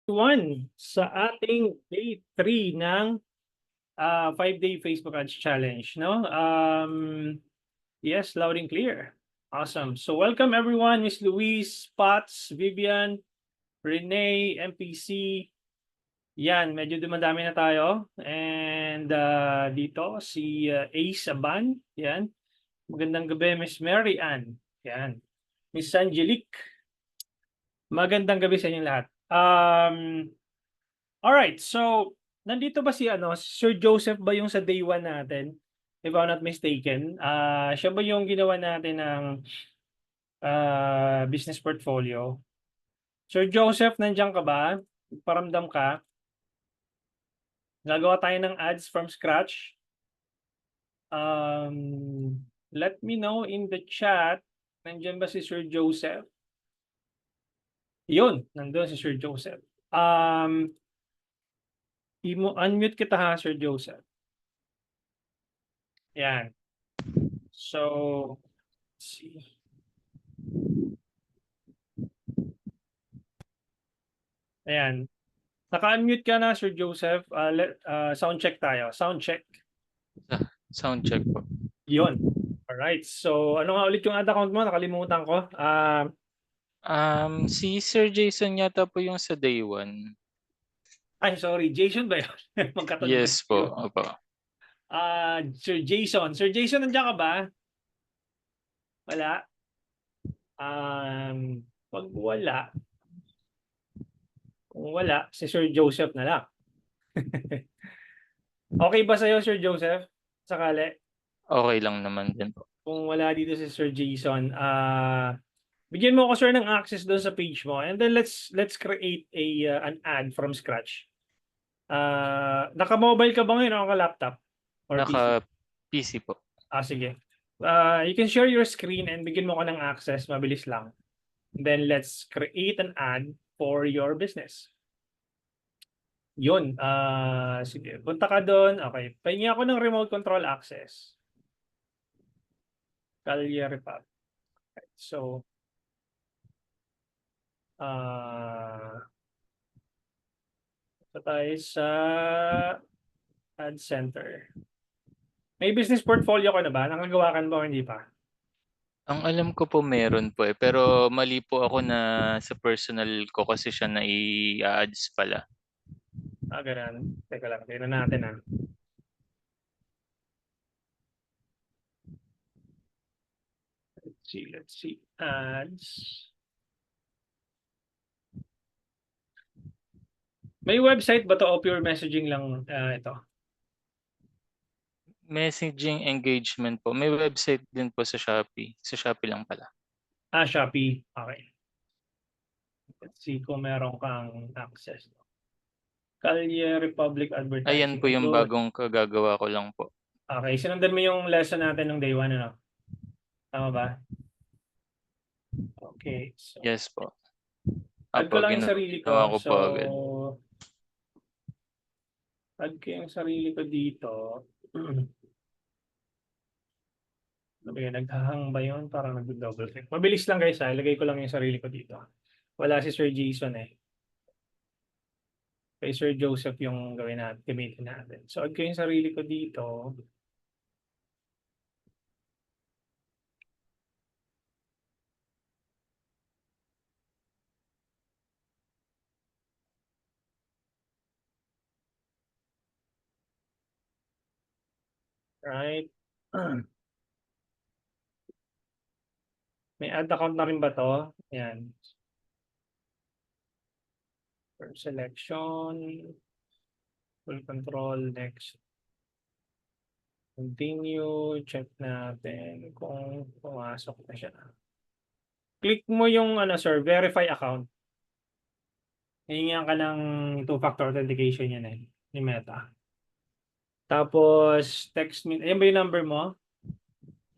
One sa ating day 3 ng 5-day Facebook Ads Challenge, no? Yes, loud and clear. Awesome. So welcome everyone, Miss Louise, Potts, Vivian, Renee, MPC. Yan, medyo dumadami na tayo. And dito si Ace Aban. Yan. Magandang gabi, Miss Mary Ann. Yan. Miss Angelique. Magandang gabi sa inyong lahat. Alright, so nandito ba si Sir Joseph ba yung sa day 1 natin? If I'm not mistaken. Siya ba yung ginawa natin ng business portfolio? Sir Joseph, nandiyan ka ba? Paramdam ka? Gagawa tayo ng ads from scratch. Let me know in the chat. Nandiyan ba si Sir Joseph? Yun, nandun si Sir Joseph. Unmute kita ha, Sir Joseph. Yan. So, let's see. Ayan. Naka-unmute ka na, Sir Joseph. Sound check tayo. Sound check. Sound check po. Yun. Alright. So, ano nga ulit yung ad account mo? Nakalimutan ko. Si Sir Jason yata po yung sa day 1. Ay, sorry. Jason ba yun? Magkatabi Yes po, tayo. opo. Sir Jason. Sir Jason, nandiyan ka ba? Wala. Pag wala, kung wala, si Sir Joseph na lang. Okay ba sa'yo, Sir Joseph? Sakali? Okay lang naman din po. Kung wala dito si Sir Jason, bigyan mo ako, sir, ng access doon sa page mo, and then let's create an ad from scratch. Naka-mobile ka ba ngayon o naka-laptop or PC? Naka-PC po. Sige. You can share your screen and bigyan mo ako ng access. Mabilis lang. Then let's create an ad for your business. Yun. Sige. Punta ka doon. Okay. Pahingi ako ng remote control access. Kalye Repub. Okay. So, tayo sa ad center. May business portfolio ka na ba? Nakagawa ka na ba o hindi pa? Ang alam ko po meron po pero mali po ako na sa personal ko kasi siya na i-ads pala. Ganun. Teka lang, tingnan natin Let's see. Ads. May website ba to o pure messaging lang ito? Messaging engagement po. May website din po sa Shopee. Sa Shopee lang pala. Shopee. Okay. Let's see kung meron kang access. Kalye Republic Advertising. Ayan po yung bagong kagagawa ko lang po. Okay. Sinundan mo yung lesson natin ng day 1, ano? Tama ba? Okay. So, Yes po. add ko lang yung sarili ko. Ginawa ko po agad. Add ko yung sarili ko dito. Naghahang ba yun? Parang nag-double click. Mabilis lang guys ha. Ilagay ko lang yung sarili ko dito. Wala si Sir Jason eh. Kay Sir Joseph yung gamitin natin. So, add ko yung sarili ko dito. Right. May ad account na rin ba to? Ayan. First selection. Full control. Next. Continue. Check natin kung pumasok na siya. Click mo yung sir, verify account. Hihingihan ka ng two-factor authentication yan ni Meta. Tapos text me. Ayan ba yung number mo?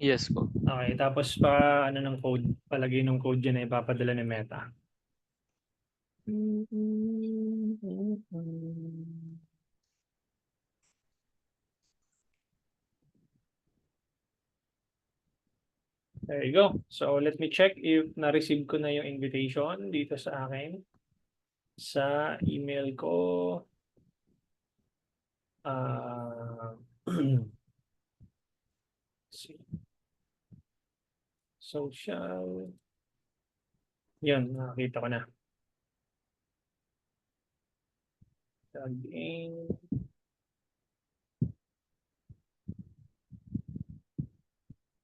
Yes po. Okay, tapos ng code, palagay ng code dyan na ipapadala ni Meta. There you go. So let me check if na-receive ko na yung invitation dito sa akin. sa email ko. Social. Yan, nakakita ko na. Login.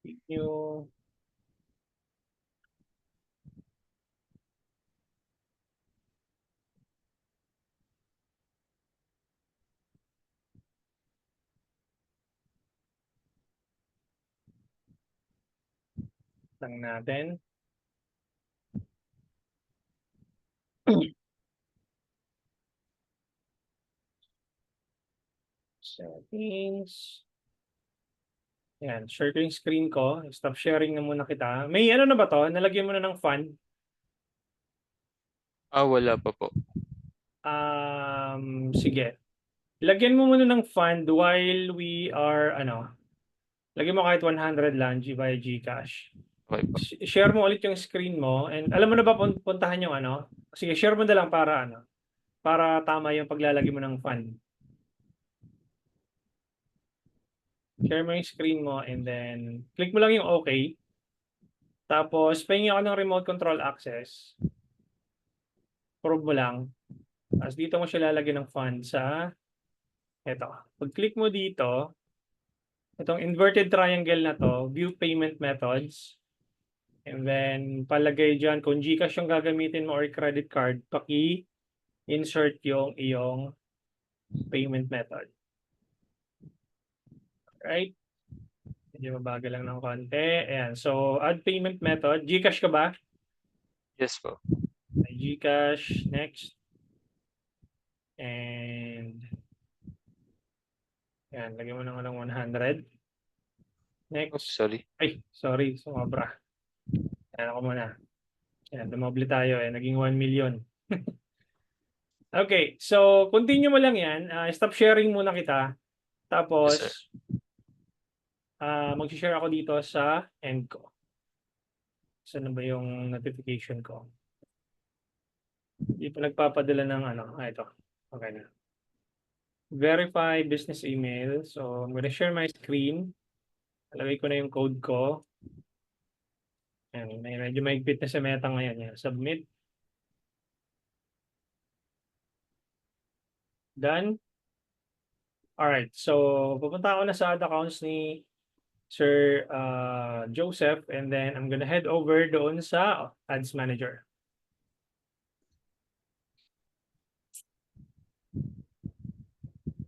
Video. Lang natin. Settings. Yan, share ko yung screen ko. Stop sharing na muna kita. May ano na ba to? Nalagyan mo na ng fund? Wala pa po. Sige. Lagyan mo muna ng fund while we are, lagyan mo kahit 100 lang via GCash. Okay po. Share mo ulit yung screen mo and alam mo na ba puntahan yung ano? Sige, share mo na lang para tama yung paglalagay mo ng fund. Share mo yung screen mo and then click mo lang yung okay. Tapos, pahingi ako ng remote control access. Prove mo lang. Tapos dito mo siya lalagyan ng fund sa eto. Pag-click mo dito, itong inverted triangle na to, view payment methods. And then, palagay dyan, kung GCash yung gagamitin mo or credit card, paki-insert yung iyong payment method. Right? Medyo mabagal lang ng konti. Ayan. So, add payment method. GCash ka ba? Yes po. GCash. Next. And ayan, lagyan mo na ng 100. Next. Oops, sorry. Ay, sorry. Sumobra. Ayan ako muna. Ayan, dumoble tayo. Naging 1 million. Okay. So, continue mo lang yan. Stop sharing muna kita. Tapos, Yes, sir. mag-share ako dito sa end ko. Saan na ba yung notification ko? Hindi pa nagpapadala ng ito. Okay na. Verify business email. So, I'm gonna share my screen. Alagay ko na yung code ko. Ayan, medyo maigpit na sa Meta ngayon. Yan. Submit. Done. Alright. So, pupunta ako na sa ad accounts ni Sir Joseph and then I'm gonna head over doon sa Ads Manager.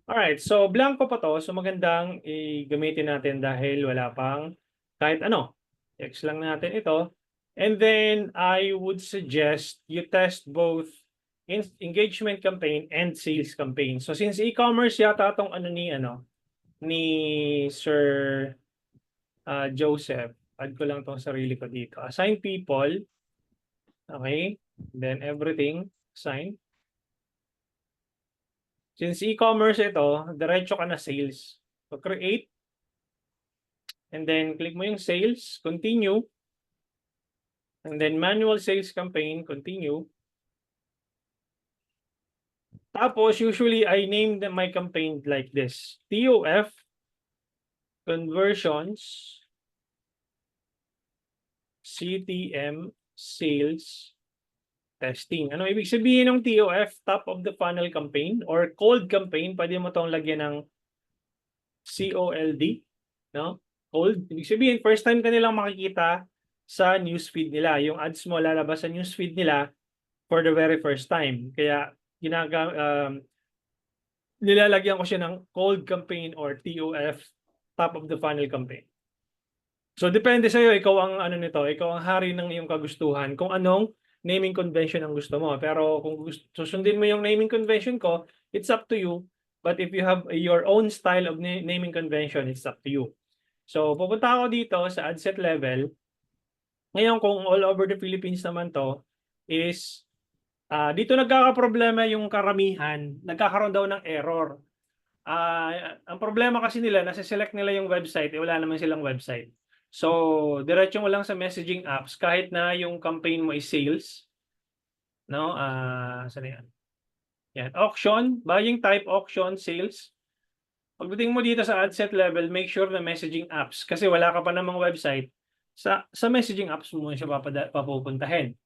Alright, so blanco pa to. So magandang i-gamitin natin dahil wala pang kahit ano. Text lang natin ito. And then I would suggest you test both engagement campaign and sales campaign. So since e-commerce yata tong ni Sir Joseph, add ko lang tong sarili ko dito. Assign people. Okay. Then everything, assign. Since e-commerce ito, diretso ka na sales. So create. And then click mo yung sales, continue. And then manual sales campaign, continue. Tapos usually I name my campaign like this. TOF, conversions, CTM, sales, testing. Ano ibig sabihin ng TOF? Top of the funnel campaign or cold campaign. Pwede mo itong lagyan ng COLD. No? Cold. Ibig sabihin, first time ka nilang makikita sa newsfeed nila. Yung ads mo lalabas sa newsfeed nila for the very first time. Kaya nilalagyan ko siya ng cold campaign or TOF, top of the funnel campaign. So depende sa iyo, ikaw ang ikaw ang hari ng iyong kagustuhan kung anong naming convention ang gusto mo. Pero kung susundin mo yung naming convention ko, it's up to you. But if you have your own style of naming convention, it's up to you. So pupunta ako dito sa ad set level. Ngayon kung all over the Philippines naman to is dito nagkakaproblema yung karamihan, nagkakaroon daw ng error. Ang problema kasi nila, nasa-select nila yung website, wala naman silang website. So, diretso mo lang sa messaging apps kahit na yung campaign mo is sales. No? Saan yan? Yan, auction, buying type, auction, sales. Pagdating mo dito sa ad set level, make sure na messaging apps kasi wala ka pa namang website, sa messaging apps mo siya papupuntahin.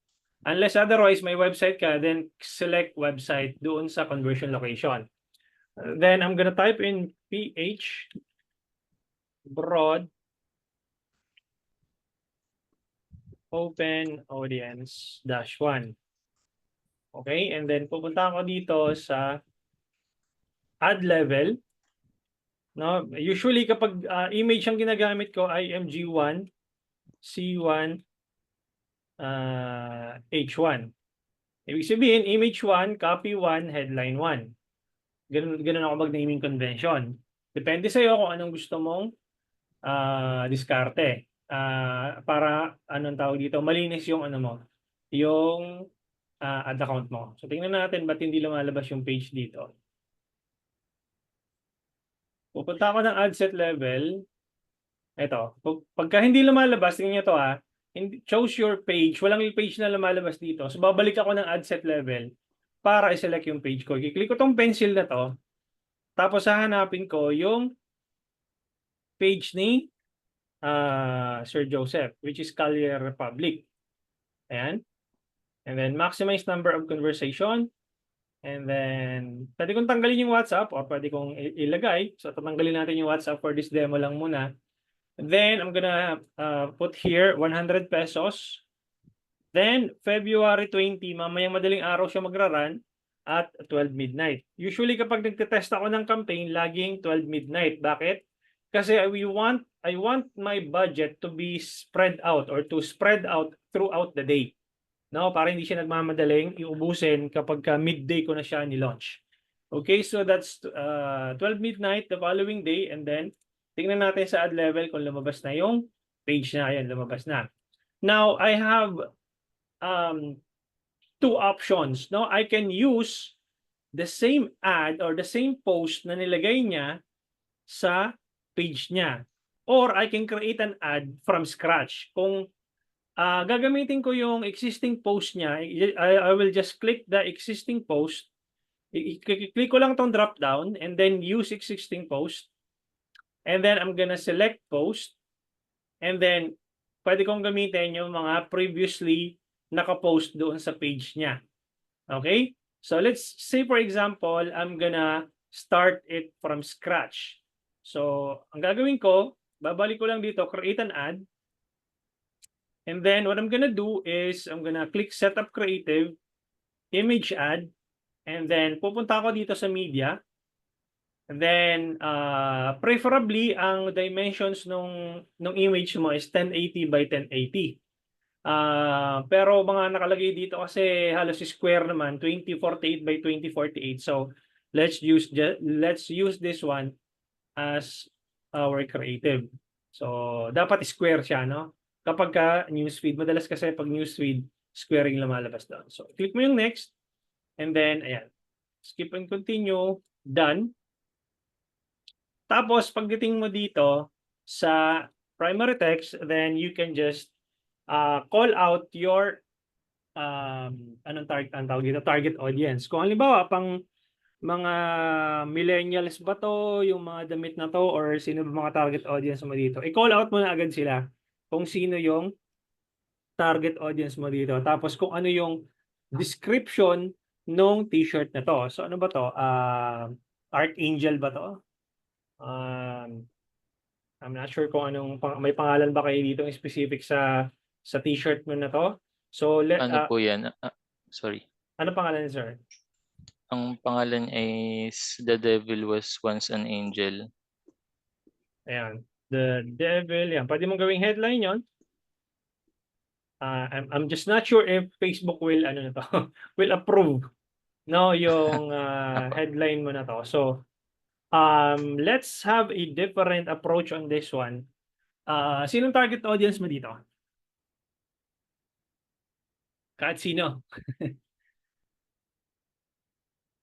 Unless otherwise may website ka, then select website doon sa conversion location. Then I'm gonna type in PH broad open audience -1. Okay, and then pupunta ako dito sa ad level. No, usually kapag image ang ginagamit ko, IMG1, C1, H1. Ibig sabihin, image 1, copy 1, headline 1. Ganun ako mag-naming convention. Depende sa'yo kung anong gusto mong diskarte. Para anong tawag dito, malinis yung ano mo, yung ad account mo. So tingnan natin ba't hindi lumalabas yung page dito. Pupunta ako ng ad set level. Ito, pagka hindi lumalabas, tingnan niyo to choose your page. Walang page na lumalabas dito. So babalik ako ng ad set level para i-select yung page ko. I-click ko tong pencil na to. Tapos hahanapin ko yung page ni Sir Joseph, which is Collier Republic. Ayan. And then maximize number of conversation. And then, pwede kong tanggalin yung WhatsApp or pwede kong ilagay. So, tatanggalin natin yung WhatsApp for this demo lang muna. Then, I'm gonna put here 100 pesos. Then, February 20, mamayang madaling araw siya magra-run at 12 midnight. Usually, kapag nagtetest ako ng campaign, laging 12 midnight. Bakit? Kasi I want my budget to be spread out or to spread out throughout the day. No, para hindi siya nagmamadaling iubusin kapag midday ko na siya ni-launch. Okay, so that's 12 midnight the following day and then tingnan natin sa ad level kung lumabas na yung page na. Ayan, lumabas na. Now, I have two options. No, I can use the same ad or the same post na nilagay niya sa page niya. Or I can create an ad from scratch. Kung gagamitin ko yung existing post niya. I will just click the existing post. I-click ko lang tong drop down and then use existing post. And then I'm gonna select post. And then pwede kong gamitin yung mga previously nakapost doon sa page niya. Okay? So let's say for example, I'm gonna start it from scratch. So ang gagawin ko, babalik ko lang dito, create an ad. And then what I'm gonna do is I'm gonna click Setup Creative, Image Ad, and then pupunta ako dito sa Media. And then preferably ang dimensions nung image mo is 1080 by 1080. Pero mga nakalagay dito kasi halos square naman, 2048 by 2048. So let's use this one as our creative. So dapat square siya, no? Kapag ka newsfeed, madalas kasi pag newsfeed, squaring lumalabas doon. So, click mo yung next, and then, ayan, skip and continue, done. Tapos, pagdating mo dito sa primary text, then you can just call out your target audience. Kung halimbawa, pang mga millennials ba to, yung mga damit na to, or sino ba mga target audience mo dito, i-call out mo na agad sila kung sino yung target audience mo dito. Tapos kung ano yung description nung t-shirt na to. So ano ba to? Archangel ba to? I'm not sure kung anong may pangalan ba kayo dito specific sa t-shirt mo na to. So Ano po yan? Sorry. ano pangalan niya, sir? Ang pangalan is The Devil Was Once an Angel. Ayan. The Devil. Yan. Pwede mong gawing headline yon. I'm just not sure if Facebook will will approve no yung Apo. headline mo na to. So let's have a different approach on this one. Sinong target audience mo dito? Kahit sino.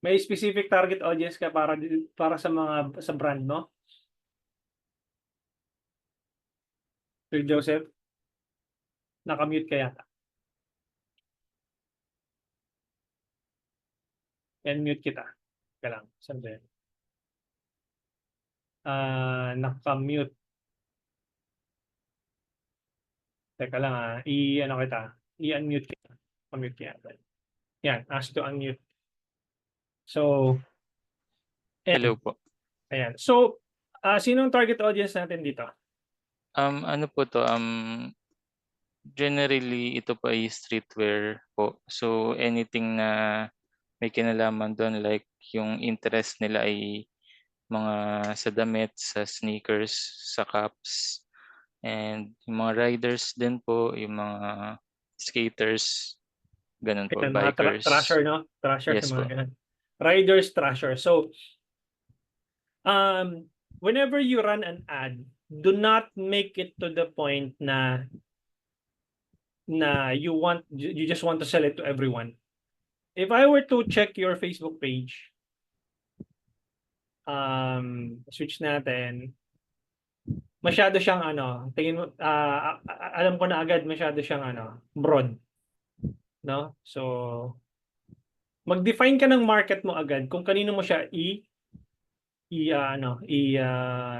May specific target audience ka para sa brand mo? Sir Joseph? Naka-mute ka yata. Unmute kita. Teka lang. Saan ba yun? Naka-mute. Teka lang I-ano kita. I-unmute kita. Unmute kita. Yan. Ask to unmute. So, Hello and, po. ayan. So, sinong target audience natin dito? Ano po 'to, generally ito po ay streetwear po. So, anything na may kinalaman dun like yung interest nila ay mga sa damit, sa sneakers, sa caps, and yung mga riders din po, yung mga skaters, gano'n po, Ayan, mga bikers. trasher, no? Trasher, Yes mga po. ganun. Riders, trasher. So, whenever you run an ad, do not make it to the point na you just want to sell it to everyone. If I were to check your Facebook page, switch natin, masyado siyang ano, tingin mo, alam ko na agad masyado siyang ano, broad, no? So, mag-define ka ng market mo agad kung kanino mo siya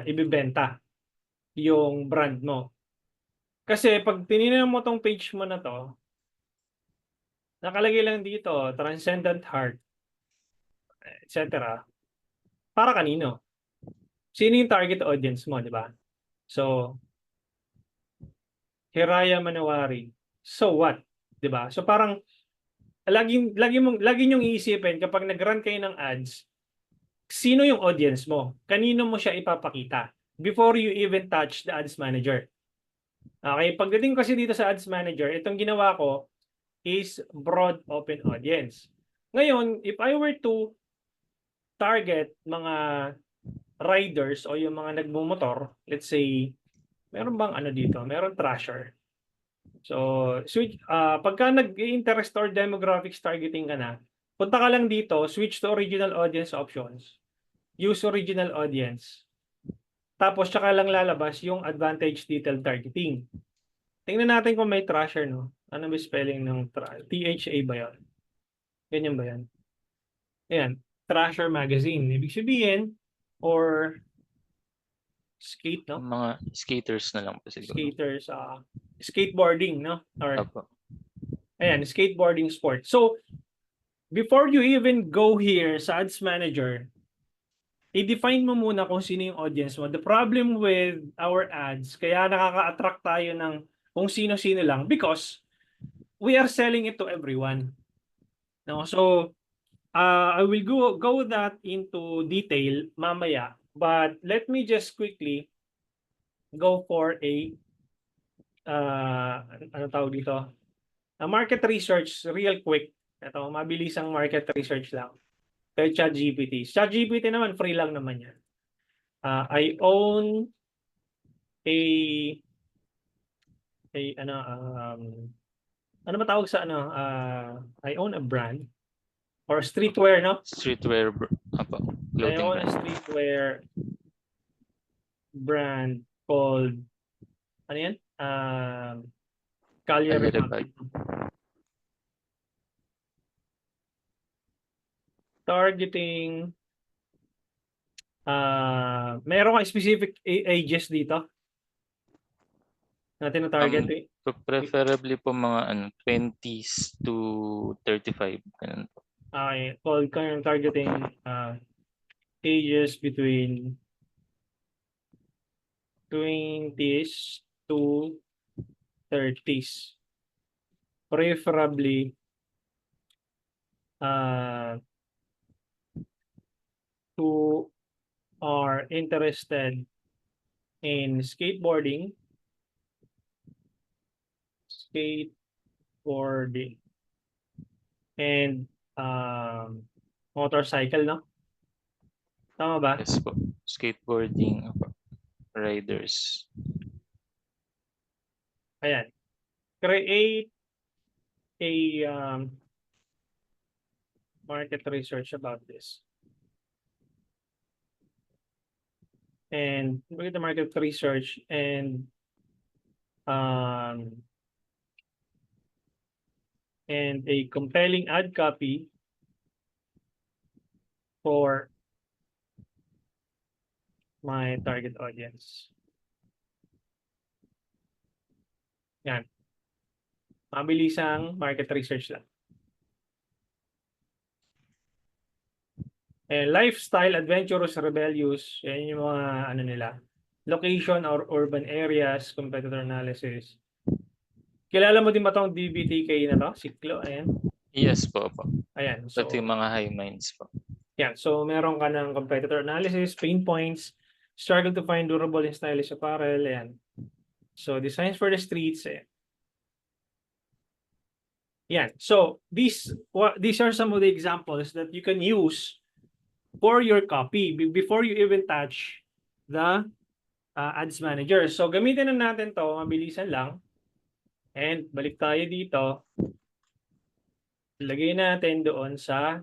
ibebenta yung brand mo. Kasi pag tinignan mo tong page mo na to, nakalagay lang dito, Transcendent Heart, etc. Para kanino? Sino yung target audience mo, di ba? So, Hiraya Manawari. So what? 'Di ba? So parang lagi niyong iisipin kapag nag-run kayo ng ads, sino yung audience mo? Kanino mo siya ipapakita before you even touch the ads manager. Okay, pagdating kasi dito sa ads manager, itong ginawa ko is broad open audience. Ngayon, if I were to target mga riders o yung mga nagmumotor, let's say, meron bang ano dito? Meron trasher. So, pagka nag-interest or demographics targeting ka na, punta ka lang dito, switch to original audience options, use original audience, tapos tsaka lang lalabas yung advantage detailed targeting. Tingnan natin kung may trasher, no? Ano ba spelling ng THA ba yun? Ganyan ba yan? Ayan, Trasher Magazine. Ibig sabihin, or skate, no? Mga skaters na lang po siguro. Skaters, skateboarding, no? Or, Opo. ayan, skateboarding sport. So, before you even go here sa ads manager, i-define mo muna kung sino yung audience mo. The problem with our ads, kaya nakaka-attract tayo ng kung sino-sino lang because we are selling it to everyone. No? So, I will go that into detail mamaya, but let me just quickly go for ano tawag dito? A market research real quick. Ito, mabilisang market research lang. Kay ChatGPT. ChatGPT naman, free lang naman yan. I own a ano ba tawag sa I own a brand or streetwear, no? Streetwear, opo, I clothing own a brand. streetwear brand called ano yan? Calye Calye Republic. Rebag. Targeting meron kang specific ages dito na tinatarget eh. Preferably po mga 20s to 35, ganun po. Okay, called targeting ages between 20s to 30s. Preferably who are interested in skateboarding and motorcycle, no? Tama ba? Yes po. Skateboarding, opo, riders. Ayan. Create a market research about this. And look at the market research and a compelling ad copy for my target audience. Yan. Mabilisang market research lang. Lifestyle, adventurous, rebellious. Yan yung mga ano nila. Location or urban areas, competitor analysis. Kilala mo din ba itong DBTK na to? Siklo, ayan. Yes po. Ayan. Pati So, yung mga high minds po. yan. So, meron ka ng competitor analysis, pain points, struggle to find durable and stylish apparel. Ayan. So, designs for the streets. Ayan. Yan. So, these are some of the examples that you can use for your copy before you even touch the ads manager. So, gamitin na natin to, mabilisan lang. And balik tayo dito. Lagay natin doon sa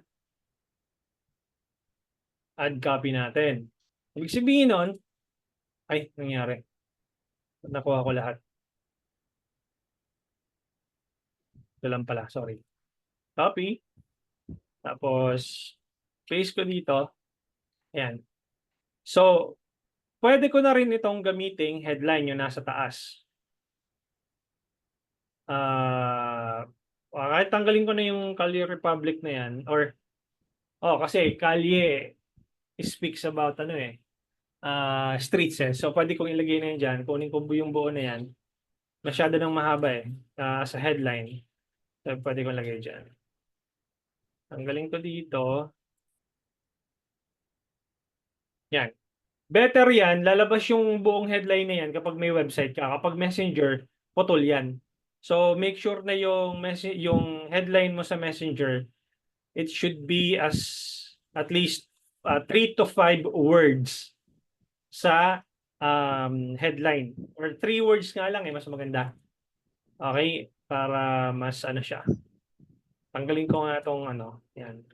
ad copy natin. Ibig sabihin nun, ay, nangyari. Nakuha ko lahat. Ito lang pala, sorry. Copy. Tapos, paste ko dito. Ayan. So, pwede ko na rin itong gamiting headline yung nasa taas. Kahit tanggalin ko na yung Kalye Republic na yan, or, kasi Kalye speaks about streets eh. So, pwede kong ilagay na yan dyan. Kunin ko yung buo na yan. Masyado nang mahaba eh, sa headline. So, pwede kong lagay dyan. Tanggalin ko dito. Yan. Better yan, lalabas yung buong headline na yan kapag may website ka. Kapag messenger, putol yan. So, make sure na yung headline mo sa messenger, it should be at least 3 to 5 words sa headline. Or 3 words nga lang mas maganda. Okay? Para mas siya. Tanggalin ko nga itong yan.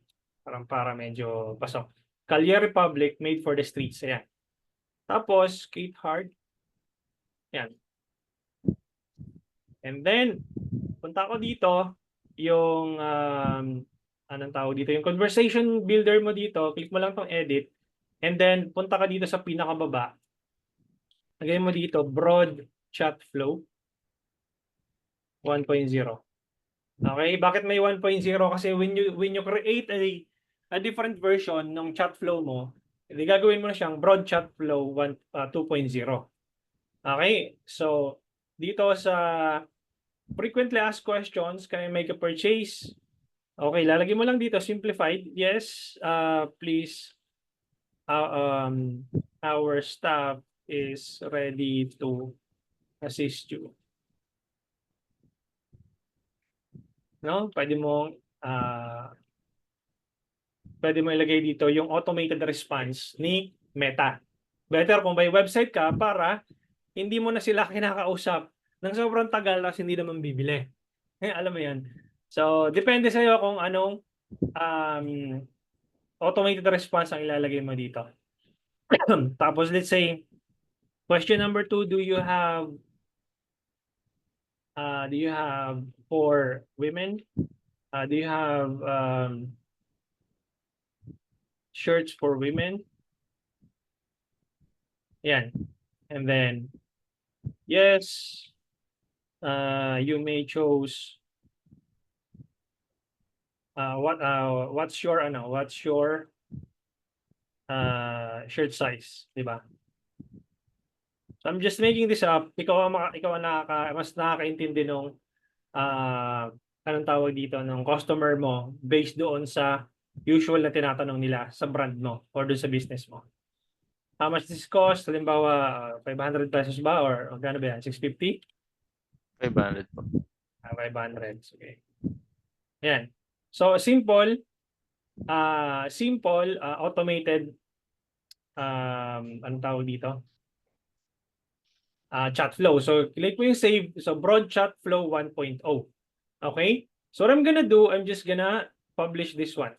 Para medyo pasok. Kalye Republic made for the streets. Ayan. Tapos, Kate Hard. Yan. And then, punta ko dito, yung, anong tawag dito, yung conversation builder mo dito, click mo lang tong edit, and then, punta ka dito sa pinakababa. Lagay mo dito, broad chat flow 1.0. Okay, bakit may 1.0? Kasi when you create a different version ng chat flow mo, hindi gagawin mo na siyang broad chat flow 2.0. Okay, so dito sa frequently asked questions, can I make a purchase? Okay, lalagay mo lang dito simplified. Yes, please. Our staff is ready to assist you. No, pwede mo ilagay dito yung automated response ni Meta. Better kung may website ka para hindi mo na sila kinakausap ng sobrang tagal kasi hindi naman bibili. Alam mo yan. So, depende sa'yo kung anong automated response ang ilalagay mo dito. Tapos, let's say, question number 2, do you have for women? Do you have shirts for women? Yan. And then, yes, you may choose what's your shirt size, di ba? So I'm just making this up. Ikaw ang mas nakakaintindi nung anong tawag dito ng customer mo based doon sa usual na tinatanong nila sa brand mo or doon sa business mo. How much this cost? Halimbawa, 500 pesos ba or gano ba yan? 650? 500 po. 500. Okay. Yan. So simple automated anong tawag dito? Chat flow. So click mo yung save. So broad chat flow 1.0. Okay? So what I'm gonna do, I'm just gonna publish this one.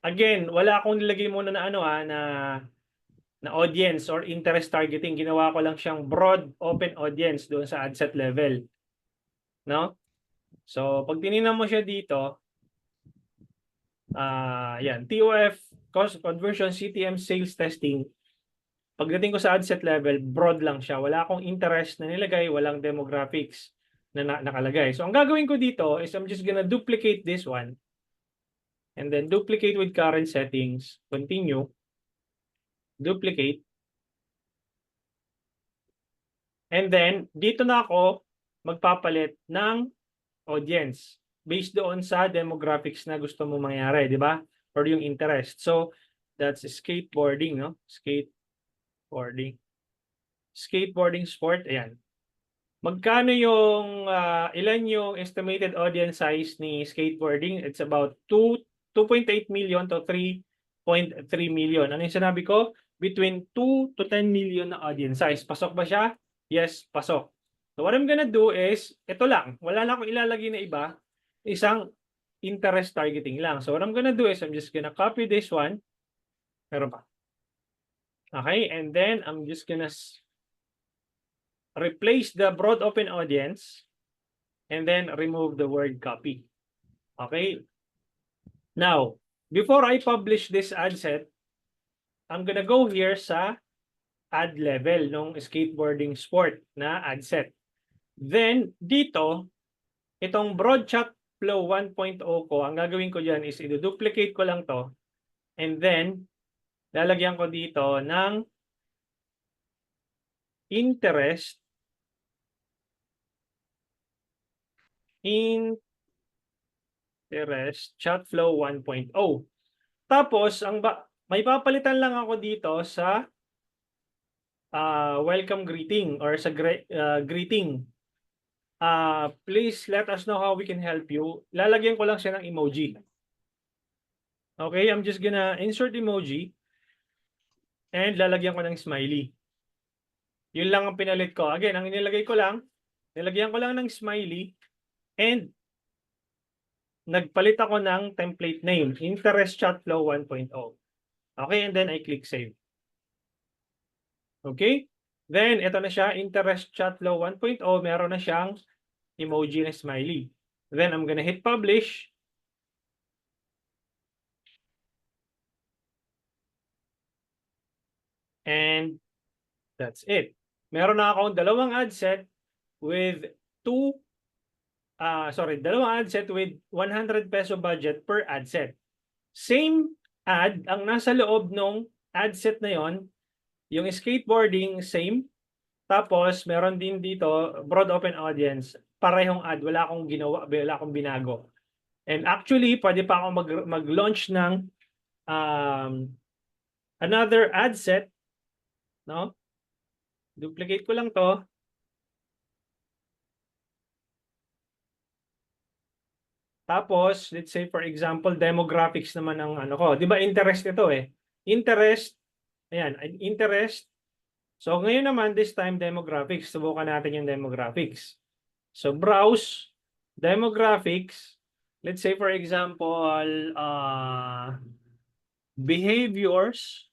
Again, wala akong nilagay muna na na audience or interest targeting. Ginawa ko lang siyang broad open audience doon sa ad set level. No? So pag tinignan mo siya dito, Yan, TOF, cost conversion, CTM, sales testing. Pagdating ko sa ad set level, broad lang siya. Wala akong interest na nilagay, walang demographics na nakalagay. So ang gagawin ko dito is I'm just gonna duplicate this one and then duplicate with current settings, continue, duplicate, and then dito na ako magpapalit ng audience based doon sa demographics na gusto mo mangyari, di ba? Or yung interest. So that's skateboarding, no? Skateboarding sport, ayan. Magkano yung ilan yung estimated audience size ni skateboarding? It's about 2.8 million to 3.3 million. Ano yung sinabi ko? Between 2 to 10 million na audience size. Pasok ba siya? Yes, pasok. So what I'm gonna do is, ito lang. Wala na akong ilalagay na iba. Isang interest targeting lang. So what I'm gonna do is, I'm just gonna copy this one. Meron pa. Okay, and then I'm just gonna replace the broad open audience and then remove the word copy. Okay. Now, before I publish this ad set, I'm gonna go here sa ad level ng skateboarding sport na ad set. Then, dito, itong broad chat flow 1.0 ko, ang gagawin ko dyan is i-duplicate ko lang to and then lalagyan ko dito ng interest chat flow 1.0. Tapos may papalitan lang ako dito sa welcome greeting or sa greeting. Please let us know how we can help you. Lalagyan ko lang siya ng emoji. Okay, I'm just gonna insert emoji and lalagyan ko ng smiley. Yun lang ang pinalit ko. Again, ang nilagay ko lang, nilagyan ko lang ng smiley and nagpalit ako ng template name, interest chat flow 1.0. Okay, and then I click save. Okay? Then, ito na siya, interest chat flow 1.0, meron na siyang emoji na smiley. Then, I'm gonna hit publish. And that's it. Meron na akong dalawang ad set with dalawang ad set with 100 peso budget per ad set. Same ad ang nasa loob ng ad set na yon, yung skateboarding same. Tapos meron din dito broad open audience, parehong ad, wala akong ginawa, wala akong binago. And actually, pwede pa ako mag-launch ng another ad set, no? Duplicate ko lang to. Tapos, let's say for example, demographics naman ng ano ko. 'Di ba interest ito eh. Interest, ayan, interest. So ngayon naman, this time demographics. Subukan natin yung demographics. So browse, demographics. Let's say for example, behaviors.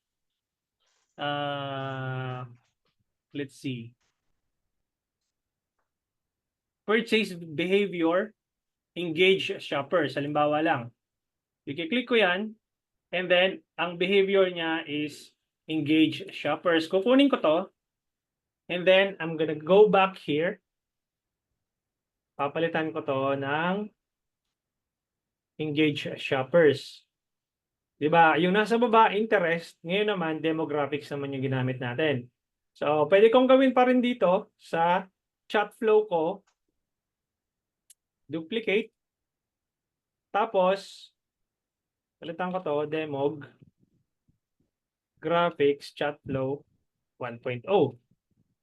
Let's see. Purchase behavior, engage shoppers. Halimbawa lang. I-click ko yan. And then, ang behavior niya is engage shoppers. Kukunin ko to. And then, I'm gonna go back here. Papalitan ko to ng engage shoppers. Diba? Yung nasa baba, interest. Ngayon naman, demographics naman yung ginamit natin. So, pwede kong gawin pa rin dito sa chat flow ko. Duplicate. Tapos, palitan ko to, demog, graphics, chat flow 1.0.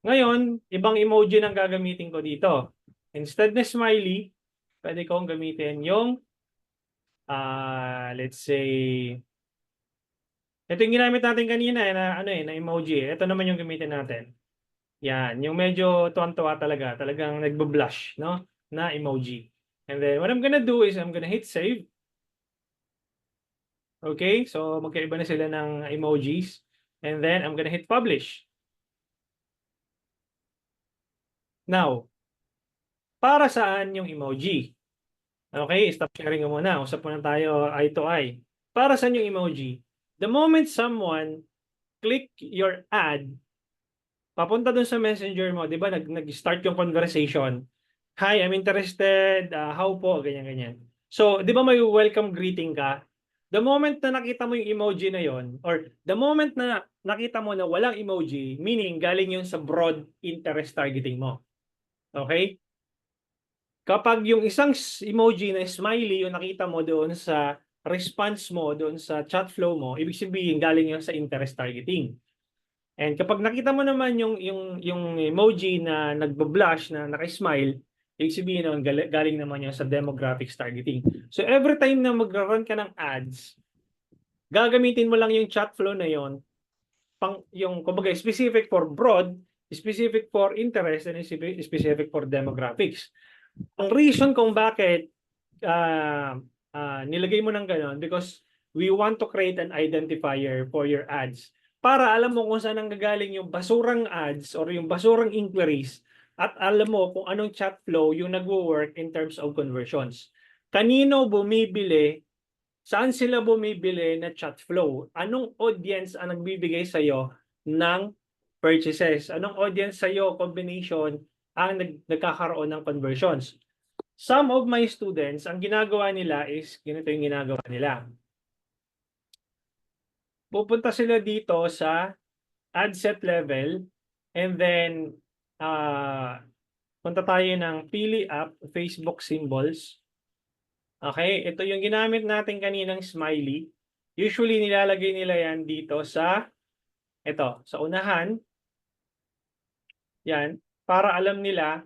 Ngayon, ibang emoji nang gagamitin ko dito. Instead na smiley, pwede kong gamitin yung, let's say, ito yung ginamit natin kanina na emoji. Ito naman yung gamitin natin. Yan, yung medyo tuwan-tuwa talaga. Talagang nagbo-blush, no? Na emoji. And then, what I'm gonna do is, I'm gonna hit save. Okay, so magkaiba na sila ng emojis. And then, I'm gonna hit publish. Now, para saan yung emoji? Okay, stop sharing mo muna. Usap muna tayo eye to eye. Para saan yung emoji? The moment someone click your ad, papunta dun sa messenger mo, di ba, nag-start yung conversation. Hi, I'm interested. How po? Ganyan, ganyan. So, di ba may welcome greeting ka? The moment na nakita mo yung emoji na yon, or the moment na nakita mo na walang emoji, meaning galing yun sa broad interest targeting mo. Okay? Kapag yung isang emoji na smiley yung nakita mo doon sa response mo, doon sa chat flow mo, ibig sabihin galing yun sa interest targeting. And kapag nakita mo naman yung emoji na nagbo-blush na naka-smile, ibig sabihin nun, galing naman yun sa demographics targeting. So every time na magra-run ka ng ads, gagamitin mo lang yung chat flow na yon, yung kumbaga specific for broad, specific for interest, and specific for demographics. Ang reason kung bakit nilagay mo ng gano'n, because we want to create an identifier for your ads para alam mo kung saan nanggagaling yung basurang ads or yung basurang inquiries, at alam mo kung anong chat flow yung nagwo-work in terms of conversions. Kanino bumibili, saan sila bumibili na chat flow? Anong audience ang nagbibigay sa'yo ng purchases? Anong audience sa'yo combination ang nagkakaroon ng conversions? Some of my students, ang ginagawa nila is, ganito yung ginagawa nila. Pupunta sila dito sa ad set level, and then punta tayo ng Pili App, Facebook Symbols. Okay, ito yung ginamit natin kaninang smiley. Usually nilalagay nila yan dito sa, ito, sa unahan. Yan, para alam nila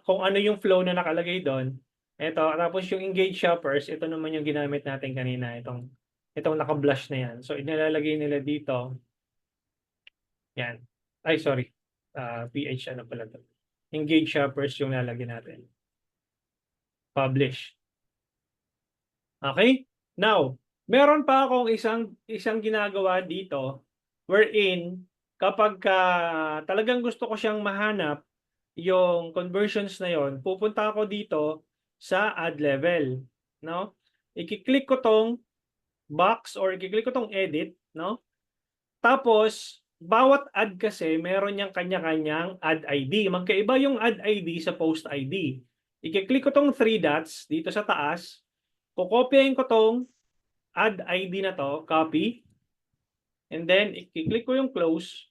kung ano yung flow na nakalagay doon. Ito, tapos yung engage shoppers, ito naman yung ginamit natin kanina, itong naka-blush na yan. So, inilalagay nila dito. Yan. Ay, sorry. PH, ano pala to? Engage shoppers yung lalagyan natin. Publish. Okay? Now, meron pa akong isang ginagawa dito wherein kapag talagang gusto ko siyang mahanap yung conversions na yon, pupunta ako dito sa ad level, no? I-click ko tong box or i-click ko tong edit, no? Tapos bawat ad kasi meron niyang kanya-kanyang ad ID. Magkaiba yung ad ID sa post ID. I-click ko tong 3 dots dito sa taas. Kokopyahin ko tong ad ID na to, copy. And then i-click ko yung close.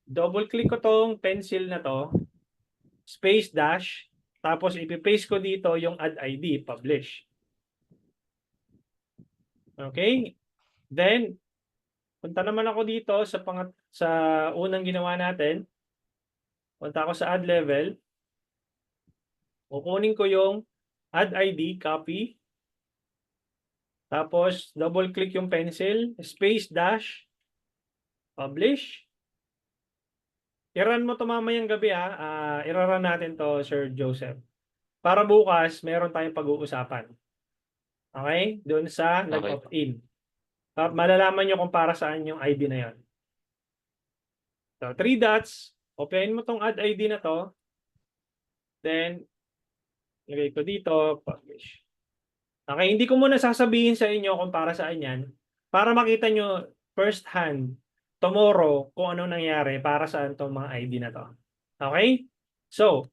Double click ko tong pencil na to, space dash, tapos ipipaste ko dito yung ad ID, publish. Okay? Then, punta naman ako dito sa unang ginawa natin. Punta ako sa ad level. Kukunin ko yung ad ID, copy. Tapos, double click yung pencil, space dash, publish. I-run mo ito mamayang gabi ha. I-run natin to, Sir Joseph. Para bukas, meron tayong pag-uusapan. Okay? Doon sa Okay. nag-opt-in. Malalaman nyo kung para saan yung ID na yon. So, 3 dots. Open mo tong ad ID na to. Then, lagay ko dito, publish. Okay, hindi ko muna sasabihin sa inyo kung para saan yan. Para makita nyo first hand, tomorrow, kung anong nangyari para saan tong mga ID na to. Okay? So,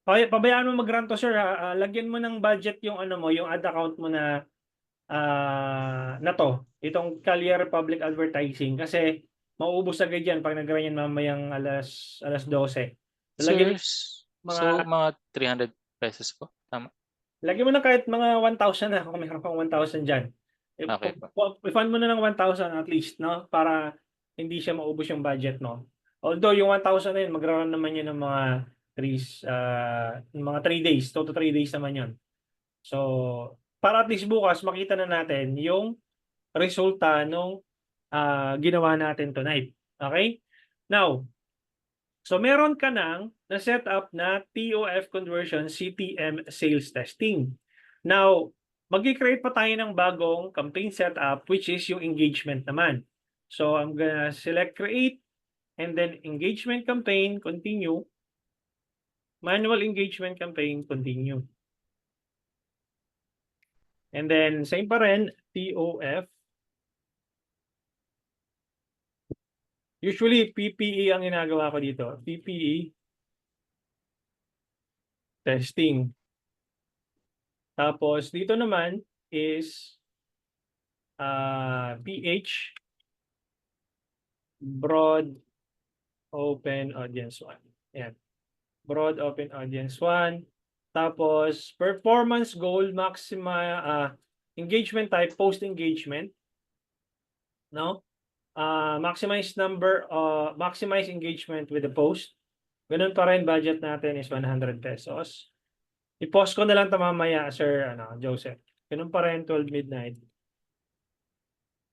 okay, pabayaan mo mag-run to, sir. Lagyan mo ng budget yung ano mo, yung ad account mo na to, itong Career Public Advertising, kasi mauubos agad yan pag nag-run yan mamayang alas 12. Lagyan Sir, mga so mga 300 pesos po? Tama? Lagyan mo na kahit mga 1,000 na kung meron kang 1,000 dyan. Okay po. I-fund mo na ng 1,000 at least, no? Para hindi siya maubos yung budget mo. Although yung 1,000 na yun, magra-run naman yun ng mga 3 days, 2 to 3 days naman yun. So, para at least bukas makita na natin yung resulta nung ginawa natin tonight. Okay? Now, so meron ka nang na-set up na TOF conversion CTM sales testing. Now, mag-create pa tayo ng bagong campaign setup, which is yung engagement naman. So I'm gonna select create and then engagement campaign, continue. Manual engagement campaign, continue. And then, same pa rin, TOF. Usually, PPE ang ginagawa ko dito. PPE testing. Tapos, dito naman is PH, Broad Open Audience 1. Ayan. Broad Open Audience 1. Tapos, performance goal, engagement type, post engagement. No? Maximize engagement with the post. Ganun pa rin, budget natin is 100 pesos. I-post ko na lang ito mamaya, Sir Joseph. Ganun pa rin, 12 midnight.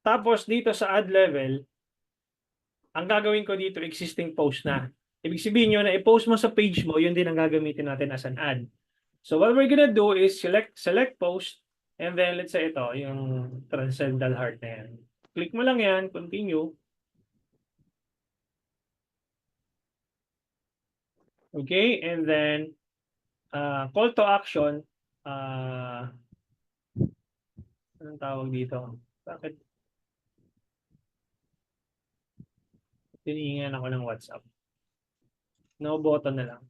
Tapos, dito sa ad level, ang gagawin ko dito, existing post na. Ibig sabihin nyo na i-post mo sa page mo, yun din ang gagamitin natin as an ad. So what we're gonna do is select post, and then let's say ito, yung transcendental heart na yan. Click mo lang yan, continue. Okay, and then call to action, anong tawag dito? Bakit? Tinihingan ako ng WhatsApp. No button na lang.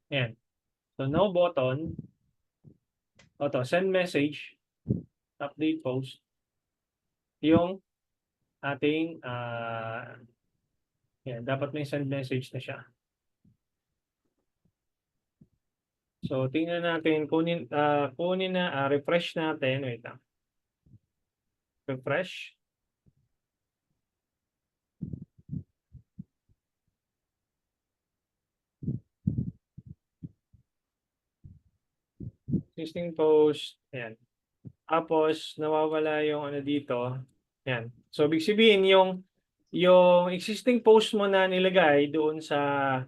Ayan. So no button. Ito, send message, update post, yung ating dapat may send message na siya. So tingnan natin, kunin na, refresh natin. Wait lang. Refresh. Existing post. Ayan. Tapos nawawala yung ano dito. Ayan. So ibig sabihin yung existing post mo na nilagay doon sa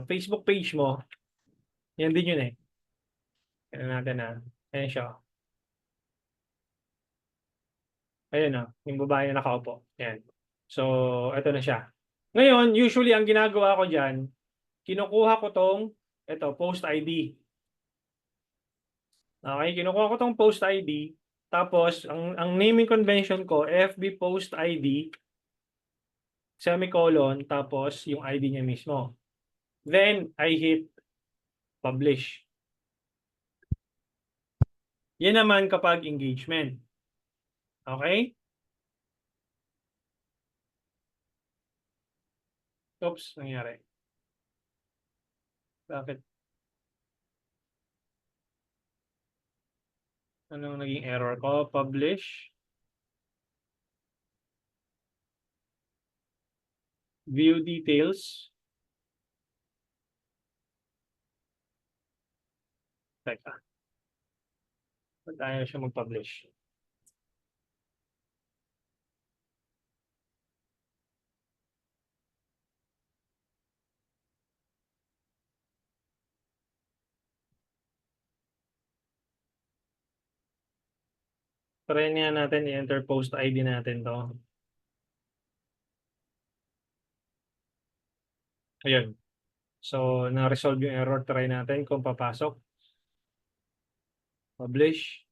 Facebook page mo, yan din yun eh. Tignan natin na. Ayan siya. Ayan o, yung babae na nakaupo. Ayan. So, ito na siya. Ngayon, usually ang ginagawa ko dyan, kinukuha ko post ID. Okay, kinukuha ko tong post ID. Tapos, ang naming convention ko, FB post ID, semicolon, tapos yung ID niya mismo. Then, I hit publish. Yan naman kapag engagement. Okay? Oops, nangyari. Bakit? Anong naging error ko? Publish. View details. Teka. Ba't ayaw siya mag-publish? Try niya natin i-enter post ID natin to. Ayun. So, na-resolve yung error. Try natin kung papasok. Publish.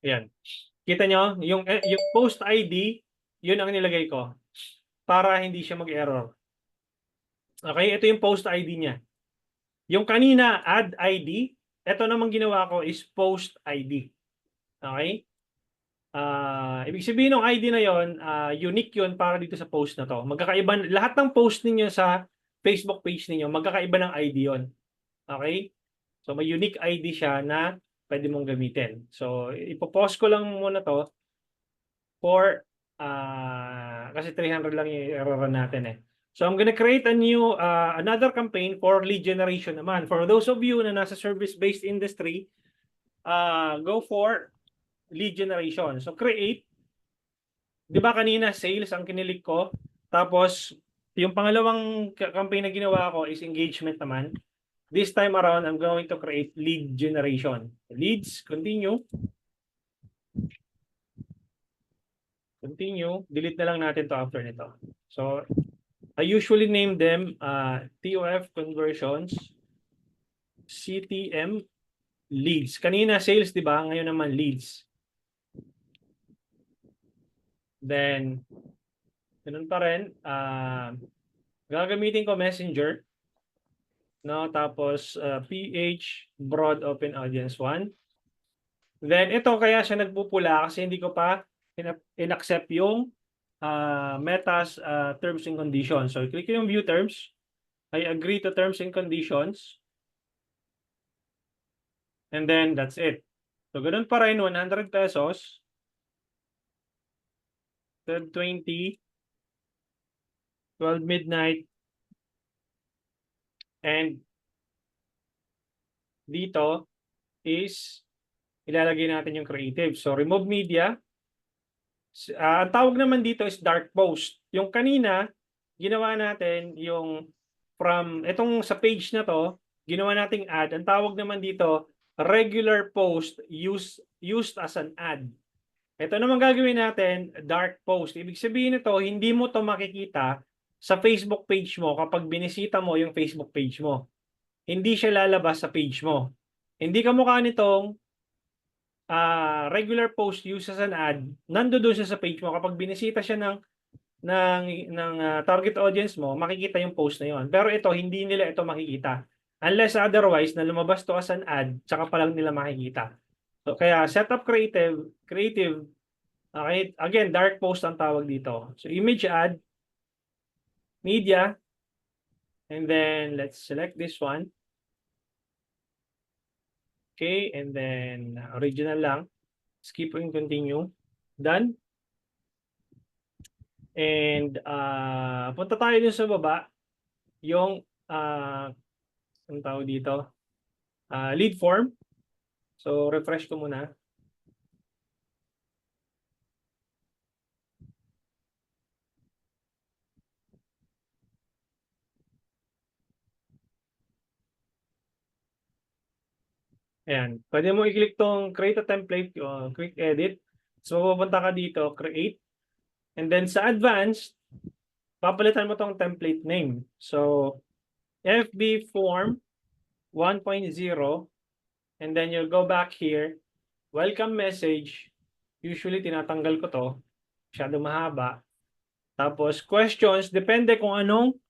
Ayan. Kita nyo, yung post ID, yun ang nilagay ko para hindi siya mag-error. Okay, ito yung post ID niya. Yung kanina, add ID, ito namang ginawa ko is post ID. Okay? Ibig sabihin ng ID na yon, unique yun para dito sa post na to. Magkakaiba, lahat ng post ninyo sa Facebook page ninyo, magkakaiba ng ID yon. Okay? So may unique ID siya na pwede mong gamitin. So ipopost ko lang muna to for kasi 300 lang yung error natin eh. So I'm gonna create a new another campaign for lead generation naman. For those of you na nasa service-based industry, go for lead generation. So create, di ba kanina sales ang kinilik ko, tapos yung pangalawang campaign na ginawa ko is engagement naman. This time around, I'm going to create lead generation. Leads, continue. Continue. Delete na lang natin to after nito. So, I usually name them TOF conversions, CTM leads. Kanina sales, di ba? Ngayon naman leads. Then, ganun pa rin. Gagamitin ko Messenger. No? Tapos, PH, Broad Open Audience 1. Then, ito kaya siya nagpupula kasi hindi ko pa in-accept yung Meta's terms and conditions. So, click yung view terms. I agree to terms and conditions. And then, that's it. So, ganun pa rin, 100 pesos. 12:20. 12 midnight. And dito is ilalagay natin yung creative. So, remove media. Ang tawag naman dito is dark post. Yung kanina, ginawa natin yung itong sa page na to, ginawa nating ad. Ang tawag naman dito, regular post used as an ad. Ito naman gagawin natin, dark post. Ibig sabihin nito, hindi mo to makikita sa Facebook page mo kapag binisita mo yung Facebook page mo. Hindi siya lalabas sa page mo. Hindi kamukha nitong regular post used as an ad, nandoon siya sa page mo. Kapag binisita siya ng target audience mo, makikita yung post na yon. Pero ito, hindi nila ito makikita. Unless otherwise, na lumabas to as an ad, tsaka pa lang nila makikita. So, kaya setup creative, okay, again, dark post ang tawag dito. So, image ad, media, and then let's select this one. Okay, and then original lang. Skip and continue. Done. And punta tayo dun sa baba. Yung, ang tawag dito, lead form. So, refresh ko muna. Ayan. Pwede mo i-click tong create a template, quick edit. So, pupunta ka dito, create. And then sa advanced, papalitan mo tong template name. So, FB form 1.0. And then you'll go back here. Welcome message. Usually, tinatanggal ko to. Masyado mahaba. Tapos, questions. Depende kung anong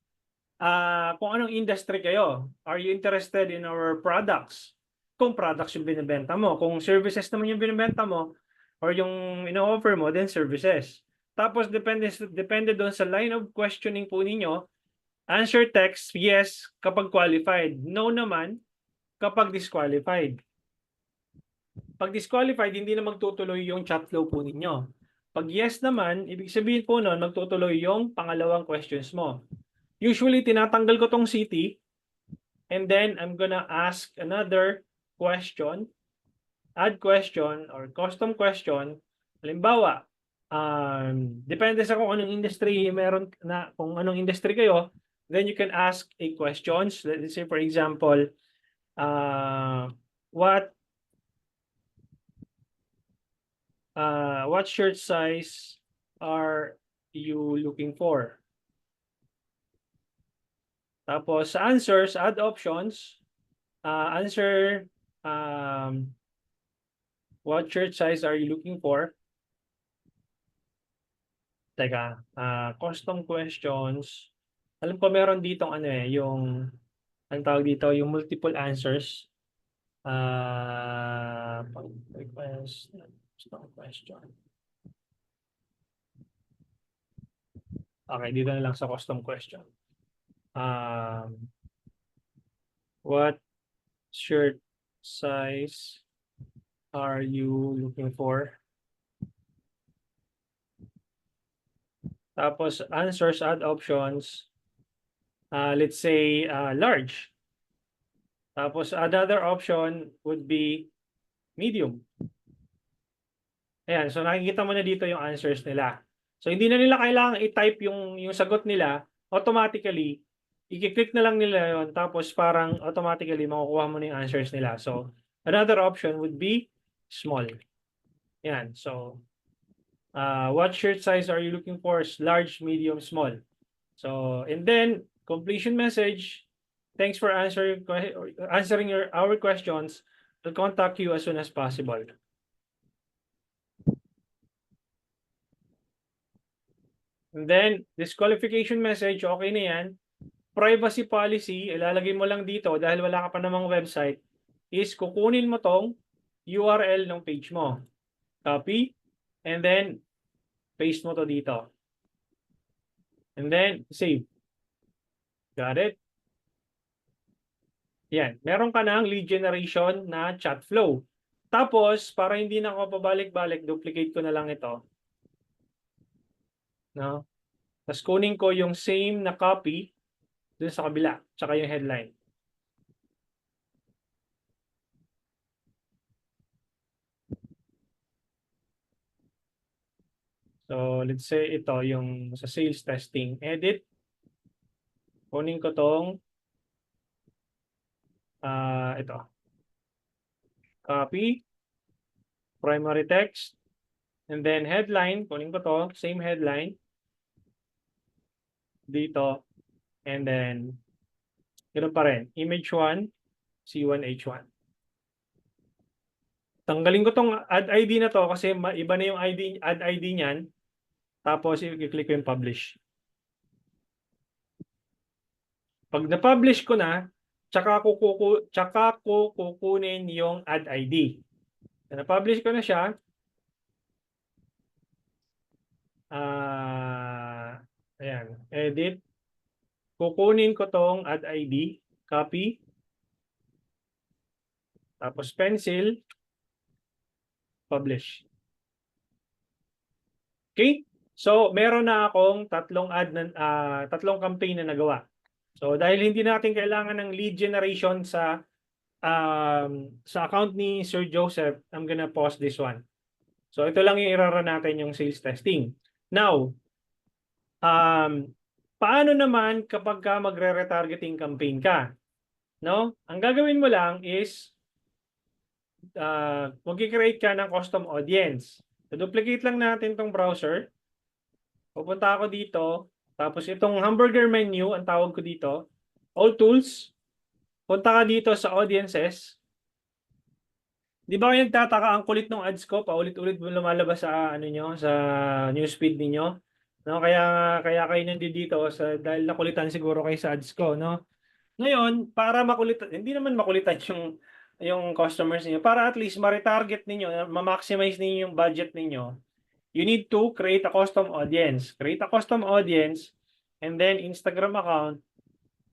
industry kayo. Are you interested in our products? Kung products yung binibenta mo. Kung services naman yung binibenta mo, or yung ino-offer mo, then services. Tapos, depende doon sa line of questioning po ninyo. Answer text, yes, kapag qualified. No naman, kapag disqualified. Pag disqualified, hindi na magtutuloy yung chat flow po ninyo. Pag yes naman, ibig sabihin po nun, magtutuloy yung pangalawang questions mo. Usually, tinatanggal ko tong city, and then I'm gonna ask another question, add question, or custom question. Halimbawa, depende sa kung anong industry meron na, kung anong industry kayo, then you can ask a questions. Let's say, for example, what shirt size are you looking for? Tapos sa answers, add options. Answer, what shirt size are you looking for? Teka, custom questions. Alam ko meron ditong yung, ang tawag dito, yung multiple answers. Request, custom question. Okay, dito na lang sa custom question. What shirt size are you looking for? Tapos answers, add options. Let's say large. Tapos another option would be medium. Ayan, so nakikita mo na dito yung answers nila. So hindi na nila kailangan i-type yung sagot nila, automatically i-click na lang nila yon, tapos parang automatically makukuha mo na yung answers nila. So another option would be small. Yan, so what shirt size are you looking for? Large, medium, small. So, and then completion message. Thanks for answering our questions. We'll contact you as soon as possible. And then disqualification message, okay na yan. Privacy policy, ilalagay mo lang dito dahil wala ka pa namang website, is kukunin mo tong URL ng page mo. Copy, and then paste mo to dito. And then save. Got it? Yan. Meron ka ng lead generation na chat flow. Tapos, para hindi na ako pabalik-balik, duplicate ko na lang ito. No? Tapos kunin ko yung same na copy dun sa kabila, tsaka yung headline. So, let's say ito yung sa sales testing. Edit. Kunin ko tong ito. Copy. Primary text. And then headline. Kunin ko to. Same headline. Dito. And then, ganoon pa rin. Image 1, C1H1. Tanggalin ko tong add ID na to kasi iba na yung add ID niyan. Tapos, i-click ko yung publish. Pag na-publish ko na, tsaka ko kukunin yung add ID. Na-publish ko na siya. Ayan. Edit. Kukunin ko tong add ID. Copy. Tapos pencil. Publish. Okay? So, meron na akong tatlong campaign na nagawa. So, dahil hindi natin kailangan ng lead generation sa account ni Sir Joseph, I'm gonna pause this one. So, ito lang yung irara natin yung sales testing. Now, paano naman kapag ka magre-retargeting campaign ka? No? Ang gagawin mo lang is mag-create ka ng custom audience. So, duplicate lang natin tong browser. Pupunta ako dito. Tapos itong hamburger menu, ang tawag ko dito. All tools. Punta ka dito sa audiences. Di ba kayo nagtataka ang kulit ng ads ko? Paulit-ulit mo lumalabas sa sa newsfeed niyo. No, kaya kayo nandito dahil nakulitan siguro kayo sa ads ko, no? Ngayon, para makulitan, hindi naman makulitan yung customers niyo, para at least ma-retarget ninyo, ma-maximize ninyo yung budget ninyo. You need to create a custom audience. Create a custom audience and then Instagram account.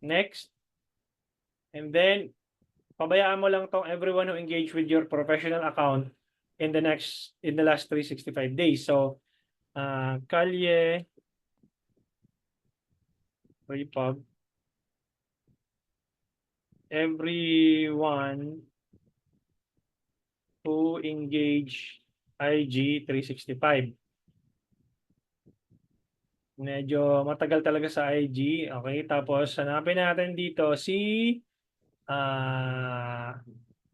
Next. And then pabayaan mo lang tong everyone who engage with your professional account in the last 365 days. So, Kalye Repub, everyone who engage IG 365. Medyo matagal talaga sa IG. Okay, tapos hanapin natin dito si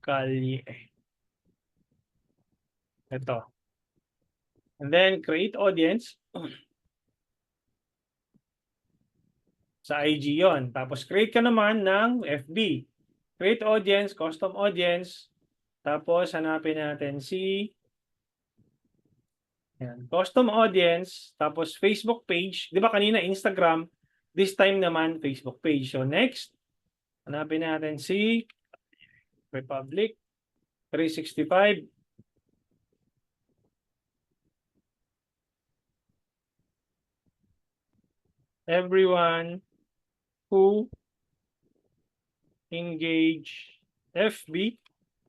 Kalye. Ito. And then create audience. Sa IG yon. Tapos create ka naman ng FB. Create audience, custom audience. Tapos hanapin natin si custom audience. Tapos Facebook page. Di ba kanina Instagram? This time naman Facebook page. So next, hanapin natin si Republic 365. Everyone who engage FB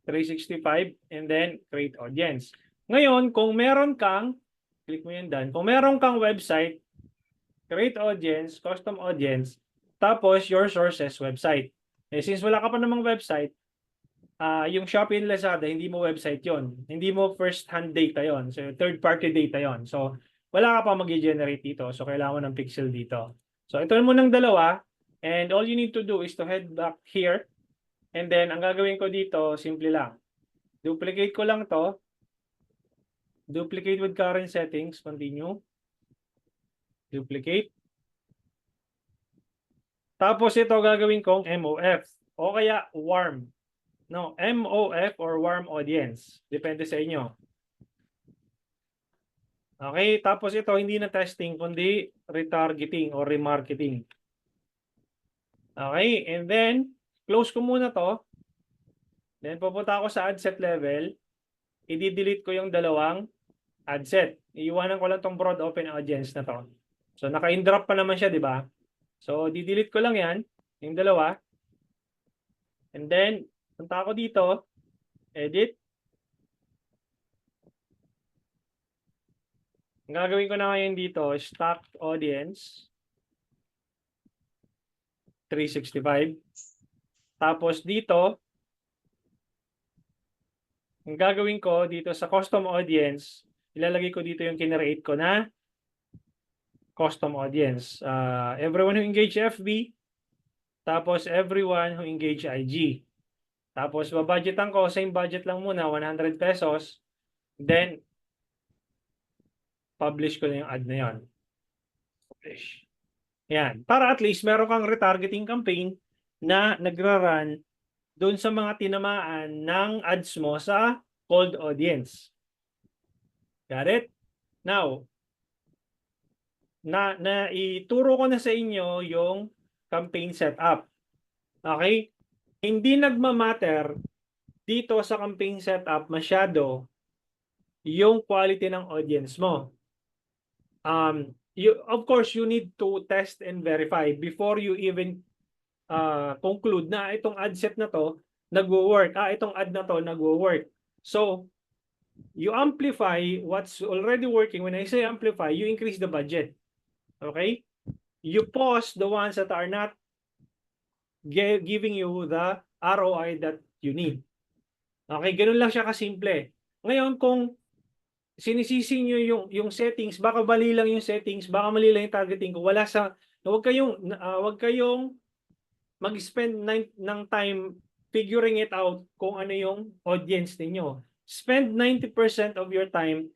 365 and then create audience. Ngayon, kung meron kang, click mo yun done. Kung meron kang website, create audience, custom audience, tapos your sources website. Since wala ka pa namang website, yung Shopee and Lazada, hindi mo website yon, hindi mo first-hand data yon, so third-party data yon. So, wala ka pa mag-generate dito. So, kailangan mo ng pixel dito. So, ito mo ng dalawa. And all you need to do is to head back here. And then, ang gagawin ko dito, simple lang. Duplicate ko lang to. Duplicate with current settings. Continue. Duplicate. Tapos ito gagawin kong MOF o kaya warm. No, MOF or warm audience. Depende sa inyo. Okay, tapos ito hindi na testing kundi retargeting or remarketing. Okay, and then close ko muna to. Then pupunta ako sa ad set level. I-delete ko yung dalawang ad set. Iiwanan ko lang tong broad open audience na to. So naka-in-drop pa naman siya, di ba? So di-delete ko lang yan, yung dalawa. And then punta ako dito, edit. Ang gagawin ko na ngayon dito, stock audience 365. Tapos dito, ang gagawin ko dito sa custom audience, ilalagay ko dito yung kinreate ko na custom audience. Everyone who engage FB, tapos everyone who engage IG. Tapos babudgetan ko, same budget lang muna, 100 pesos. Then, publish ko na yung ad na yan. Publish. Yan. Para at least meron kang retargeting campaign na nagra-run doon sa mga tinamaan ng ads mo sa cold audience. Got it? Now, ituro ko na sa inyo yung campaign setup. Okay? Hindi nagmamatter dito sa campaign setup masyado yung quality ng audience mo. Of course, you need to test and verify before you even conclude na itong ad set na to nagwo-work. Itong ad na to nagwo-work. So, you amplify what's already working. When I say amplify, you increase the budget. Okay? You pause the ones that are not giving you the ROI that you need. Okay? Ganun lang siya kasimple. Ngayon, kung sinisisi nyo yung settings, baka mali lang yung settings, baka mali lang yung targeting ko, huwag kayong mag-spend ng time figuring it out kung ano yung audience ninyo. Spend 90% of your time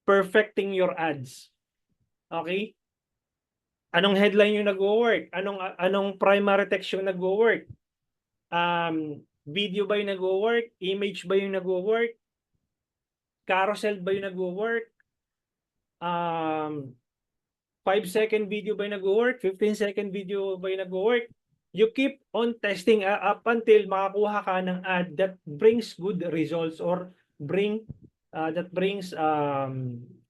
perfecting your ads. Okay? Anong headline yung nagwo-work? Anong primary text yung nagwo-work? Video ba yung nagwo-work? Image ba yung nagwo-work? Carousel ba yung nagwo-work? 5-second video ba yung nagwo-work? 15-second video ba yung nagwo-work? You keep on testing up until makakuha ka ng ad that brings good results or that brings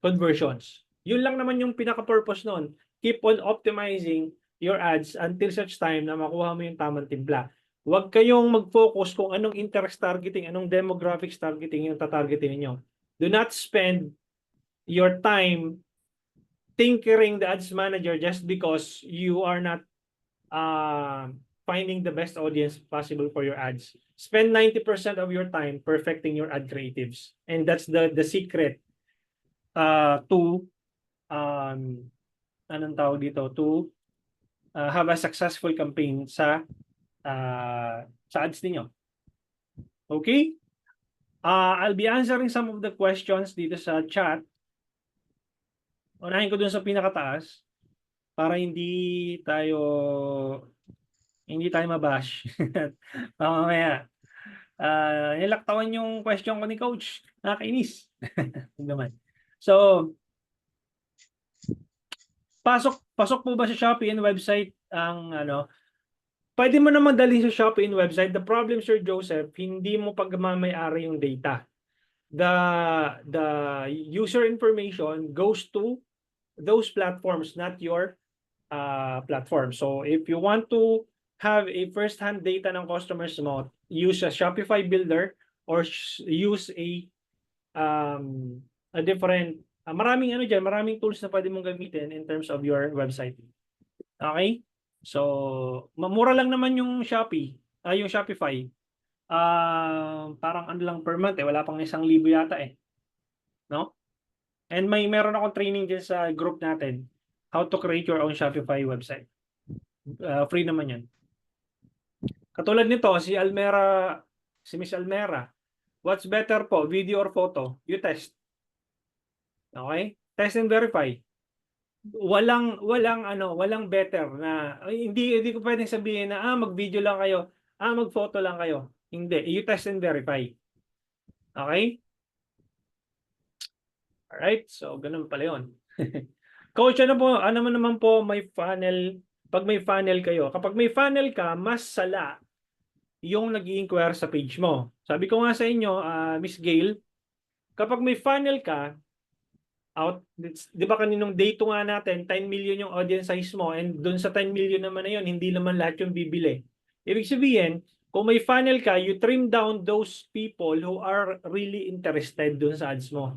conversions. Yun lang naman yung pinaka-purpose nun. Keep on optimizing your ads until such time na makuha mo yung tamang timpla. Huwag kayong mag-focus kung anong interest targeting, anong demographics targeting yung tatargeting niyo. Do not spend your time tinkering the ads manager just because you are not finding the best audience possible for your ads. Spend 90% of your time perfecting your ad creatives. And that's the secret to anong tawag dito, to have a successful campaign sa ads niyo. Okay? I'll be answering some of the questions dito sa chat. Unahin ko dun sa pinakataas para hindi tayo mabash. Mamaya. Nilaktawan yung question ko ni Coach. Nakakainis. Naman. So, pasok po ba sa Shopee and website ang pwede mo naman dalhin sa Shopee and website. The problem, Sir Joseph, hindi mo pagmamayari yung data. The user information goes to those platforms, not your platform. So if you want to have a first-hand data ng customers mo, use a Shopify builder or use a different maraming tools na pwede mong gamitin in terms of your website. Okay? So, mura lang naman yung Shopee, yung Shopify. Parang ano lang per month wala pang 1,000 yata no? And meron akong training din sa group natin, how to create your own Shopify website. Free naman 'yan. Katulad nito si Miss Almera. What's better po, video or photo? You test. Okay? Test and verify. walang better na ay, hindi ko pwedeng sabihin na mag-video lang kayo, mag-photo lang kayo. Hindi, you test and verify. Okay? Alright, so ganun pala 'yon. Coach, ano mo naman po may funnel, 'pag may funnel kayo, kapag may funnel ka, mas sala yung nag-i-inquire sa page mo. Sabi ko nga sa inyo, Miss Gail, kapag may funnel ka, 'di ba kaninong day 2 nga natin, 10 million yung audience size mo and dun sa 10 million naman na yun, hindi naman lahat yung bibili. Ibig sabihin, kung may funnel ka, you trim down those people who are really interested dun sa ads mo.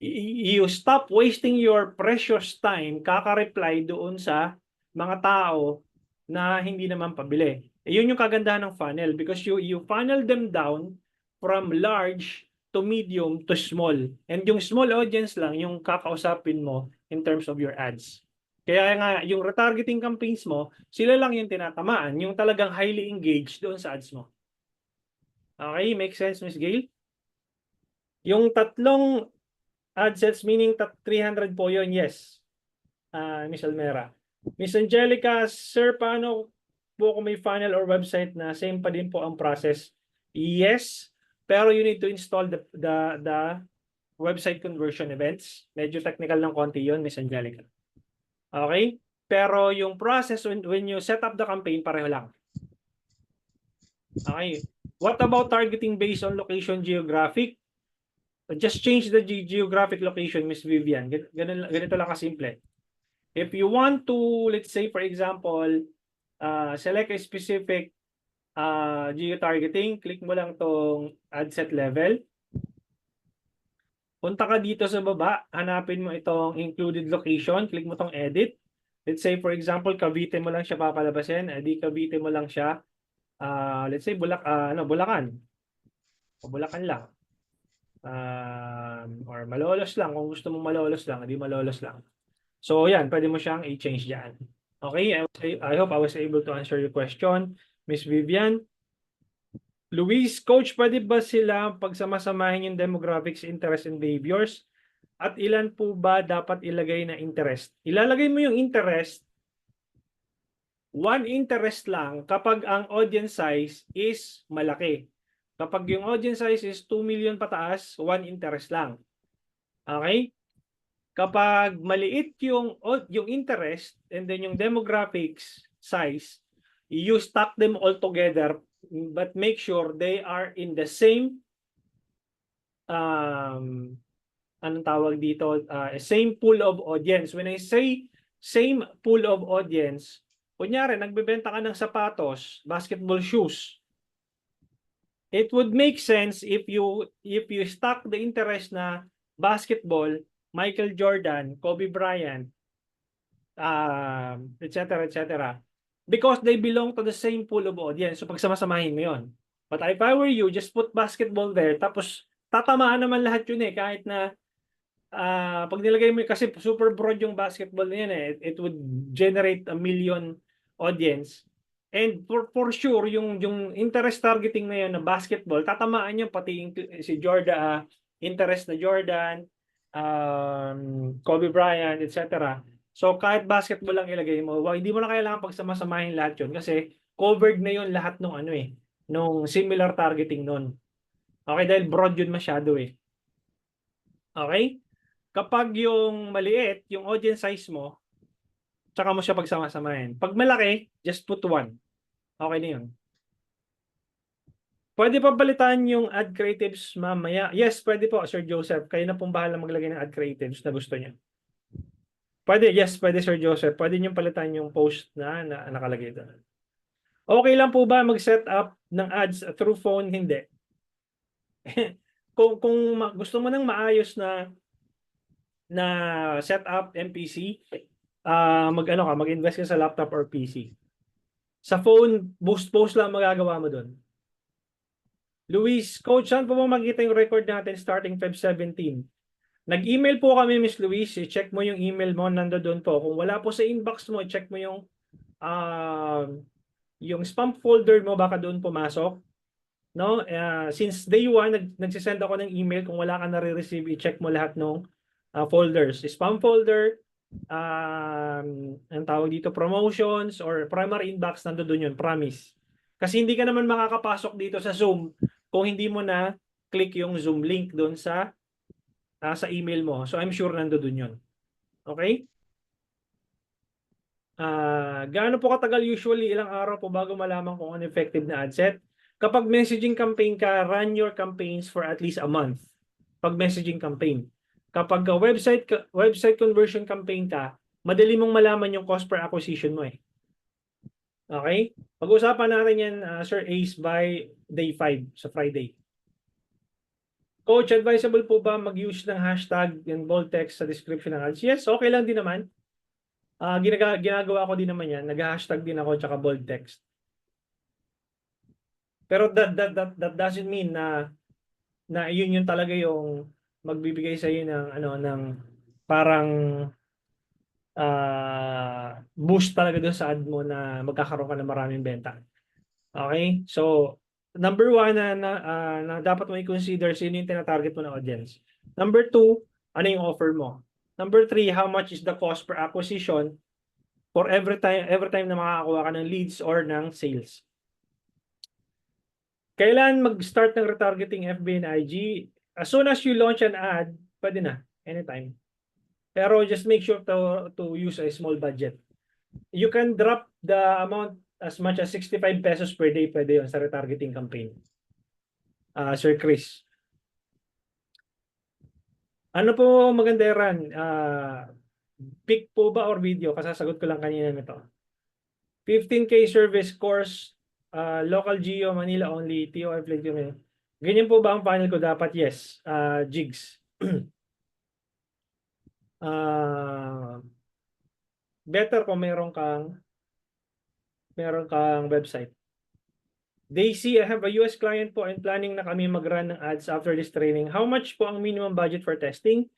You stop wasting your precious time kaka-reply doon sa mga tao na hindi naman pabili. Yun yung kagandahan ng funnel because you funnel them down from large to medium to small. And yung small audience lang yung kakausapin mo in terms of your ads. Kaya nga, yung retargeting campaigns mo, sila lang yung tinatamaan, yung talagang highly engaged doon sa ads mo. Okay, make sense, Ms. Gail? Yung tatlong AdSets meaning 300 po yun, yes. Miss Almera. Miss Angelica, sir, paano po kung may funnel or website na same pa din po ang process? Yes, pero you need to install the website conversion events. Medyo technical ng konti yun, Miss Angelica. Okay? Pero yung process when you set up the campaign, pareho lang. Okay. What about targeting based on location geographic? Just change the geographic location, Miss Vivian. Ganito lang kasimple. If you want to, let's say, for example, select a specific geo-targeting, click mo lang tong ad set level. Punta ka dito sa baba, hanapin mo itong included location, click mo tong edit. Let's say, for example, Cavite mo lang siya papalabasin, edi Cavite mo lang siya, let's say, Bulacan. O Bulacan lang. Or Malolos lang. Kung gusto mo Malolos lang, hindi Malolos lang. So, yan. Pwede mo siyang i-change dyan. Okay? I hope I was able to answer your question. Miss Vivian. Luis, Coach, pwede ba sila pagsamasamahin yung demographics, interest, and behaviors? At ilan po ba dapat ilagay na interest? Ilalagay mo yung interest, one interest lang kapag ang audience size is malaki. Kapag yung audience size is 2 million pataas, one interest lang. Okay? Kapag maliit yung interest and then yung demographics size, you stack them all together but make sure they are in the same anong tawag dito, same pool of audience. When I say same pool of audience, kunyari nagbebenta ka ng sapatos, basketball shoes, it would make sense if you stack the interest na basketball, Michael Jordan, Kobe Bryant, etc. Because they belong to the same pool of audience. So pagsamasamahin mo yun. But if I were you, just put basketball there, tapos tatamaan naman lahat yun eh, kahit na pag nilagay mo, kasi super broad yung basketball na yan eh, it would generate 1 million audience. And for sure, yung interest targeting na yun na basketball, tatamaan yun pati si Jordan, interest na Jordan, Kobe Bryant, etc. So kahit basketball lang ilagay mo, hindi mo na kailangan pagsamasamahin lahat yun kasi covered na yun lahat nung nung similar targeting nun. Okay, dahil broad yun masyado eh. Okay? Kapag yung maliit, yung audience size mo, tsaka mo siya pagsamasamahin. Pag malaki, just put one. Okay na yun. Pwede pa balitaan yung ad creatives mamaya? Yes, pwede po, Sir Joseph. Kayo na pong bahala maglagay ng ad creatives na gusto niya. Pwede, yes, pwede Sir Joseph. Pwede niyong palitan yung post na nakalagay doon. Okay lang po ba mag-set up ng ads through phone? Hindi. kung gusto mo nang maayos na set up MPC, mag-invest ka sa laptop or PC. Sa phone, post lang magagawa mo doon. Luis, Coach, saan po mo makikita yung record natin starting Feb 17? Nag-email po kami, Miss Luis. I-check mo yung email mo, nandoon po. Kung wala po sa inbox mo, i-check mo yung spam folder mo, baka doon pumasok. No? Since day 1, nagsisend ako ng email. Kung wala ka nare-receive, i-check mo lahat ng folders. Spam folder, ang tawag dito, promotions or primary inbox, nandoon yun, promise. Kasi hindi ka naman makakapasok dito sa Zoom kung hindi mo na click yung Zoom link doon sa email mo. So I'm sure nandoon yun. Okay? Gaano po katagal usually, ilang araw po bago malaman kung ano effective na ad set? Kapag messaging campaign ka, run your campaigns for at least a month. Pag messaging campaign. Kapag website conversion campaign ka, madali mong malaman yung cost per acquisition mo eh. Okay? Pag-uusapan natin yan, Sir Ace, by day 5 sa Friday. Coach, advisable po ba mag-use ng hashtag and bold text sa description ng ads? Yes, okay lang din naman. Ginagawa ko din naman yan. Nag-hashtag din ako tsaka bold text. Pero that doesn't mean na yun yung talaga yung magbibigay sa iyo ng ano ng parang boost talaga doon sa ad mo na magkakaroon ka ng maraming benta. Okay? So, number one na dapat mo i-consider sino yung tina-target mo na audience. Number two, ano yung offer mo? Number three, how much is the cost per acquisition for every time na makakakuha ka ng leads or ng sales. Kailan mag-start ng retargeting FB and IG? As soon as you launch an ad, pwede na, anytime. Pero just make sure to use a small budget. You can drop the amount as much as 65 pesos per day, pwede yun sa retargeting campaign. Sir Chris. Ano po maganda ran? Pic po ba or video? Kasasagot ko lang kanina nito. 15K service course, local geo, Manila only, TOF, ganyan po ba ang panel ko dapat? Yes, jigs. Better kung meron kang website. Daisy, I have a US client po and planning na kami mag-run ng ads after this training. How much po ang minimum budget for testing?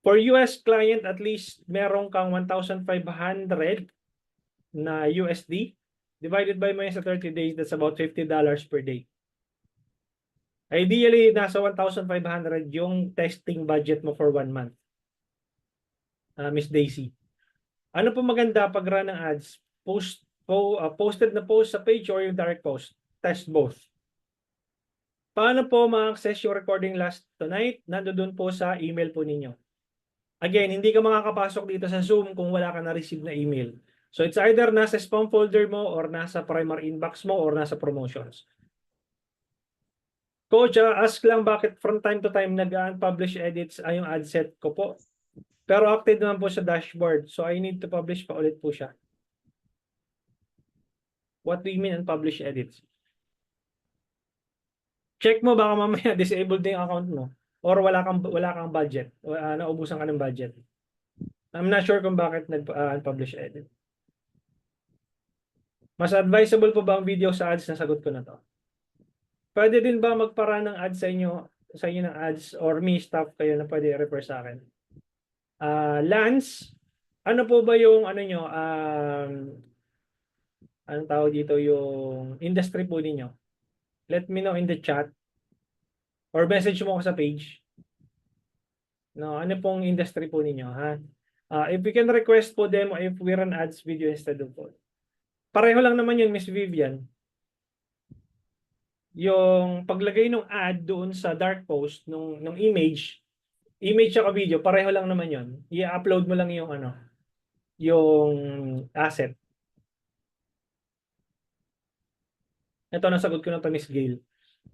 For US client, at least meron kang 1,500 na USD. Divided by mo sa 30 days, that's about $50 per day. Ideally, nasa 1,500 yung testing budget mo for 1 month. Miss Daisy. Ano po maganda pag run ng ads? Posted na post sa page or yung direct post? Test both. Paano po ma-access yung recording last tonight? Nandoon po sa email po ninyo. Again, hindi ka makakapasok dito sa Zoom kung wala ka na-receive na email. So it's either nasa spam folder mo or nasa primary inbox mo or nasa promotions. Coach, ask lang bakit from time to time nag-unpublish edits ay yung ad set ko po. Pero active naman po sa dashboard. So I need to publish pa ulit po siya. What do you mean unpublish edits? Check mo baka mamaya disabled din yung account mo or wala kang budget. Naubusan ka ng budget. I'm not sure kung bakit nag-unpublish edit. Mas advisable po ba ang video sa ads? Nasagot ko na to. Pwede din ba magpara ng ads sa inyo ng ads or me staff kayo na pwede i-refer sa akin? Lance, ano po ba yung ano nyo, anong tawag dito, yung industry po ninyo? Let me know in the chat or message mo ako sa page. No, ano pong industry po ninyo, ha? If we can request po demo if we run ads video instead of phone. Pareho lang naman yun, Miss Vivian. Yung paglagay ng ad doon sa dark post nung image at video, pareho lang naman yun. I-upload mo lang yung yung asset. Ito, nasagot ko na to, Miss Gail.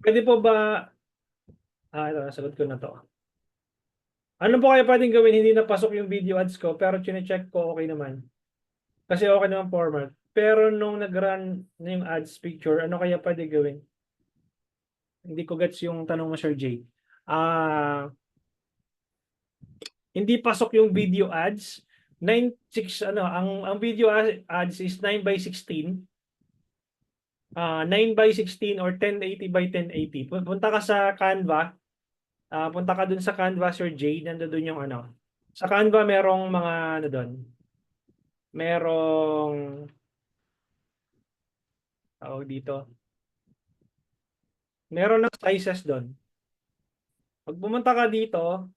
Pwede po ba, ito, nasagot ko na to. Ano po kaya pwedeng gawin? Hindi napasok yung video ads ko, pero chinecheck ko, okay naman. Kasi okay naman format. Pero nung nag-run na yung ads picture, ano kaya pwede gawin? Hindi ko gets yung tanong mo, Sir Jay. Hindi pasok yung video ads. 9:6 ang video ads is 9:16. 9:16 or 1080 by 1080. Punta ka sa Canva. Punta ka dun sa Canva, Sir Jay. Nandoon yung Sa Canva merong mga doon. Merong dito. Meron ng sizes doon. Pag pumunta ka dito,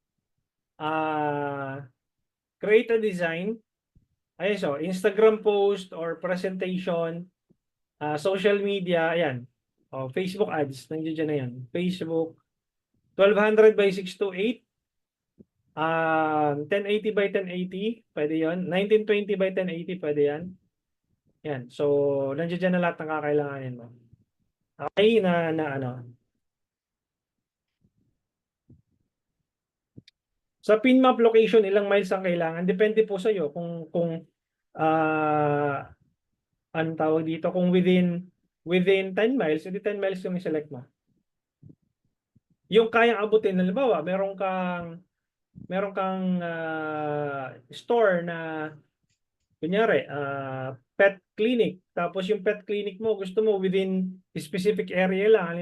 create a design. Ayun, so Instagram post or presentation, social media, ayan. Facebook ads, nandiyan na yan. Facebook, 1200 by 628, 1080 by 1080, pwede yon. 1920 by 1080, pwede yan. Yan, so nandiyan na lahat ng kakailanganin mo. Okay, sa pin map location, ilang miles ang kailangan? Depende po sa iyo kung anong tawag dito, kung within 10 miles, edi 10 miles yung i-select mo. Yung kayang abutin, halimbawa, meron kang store na kunyari, pet clinic. Tapos yung pet clinic mo, gusto mo within specific area lang.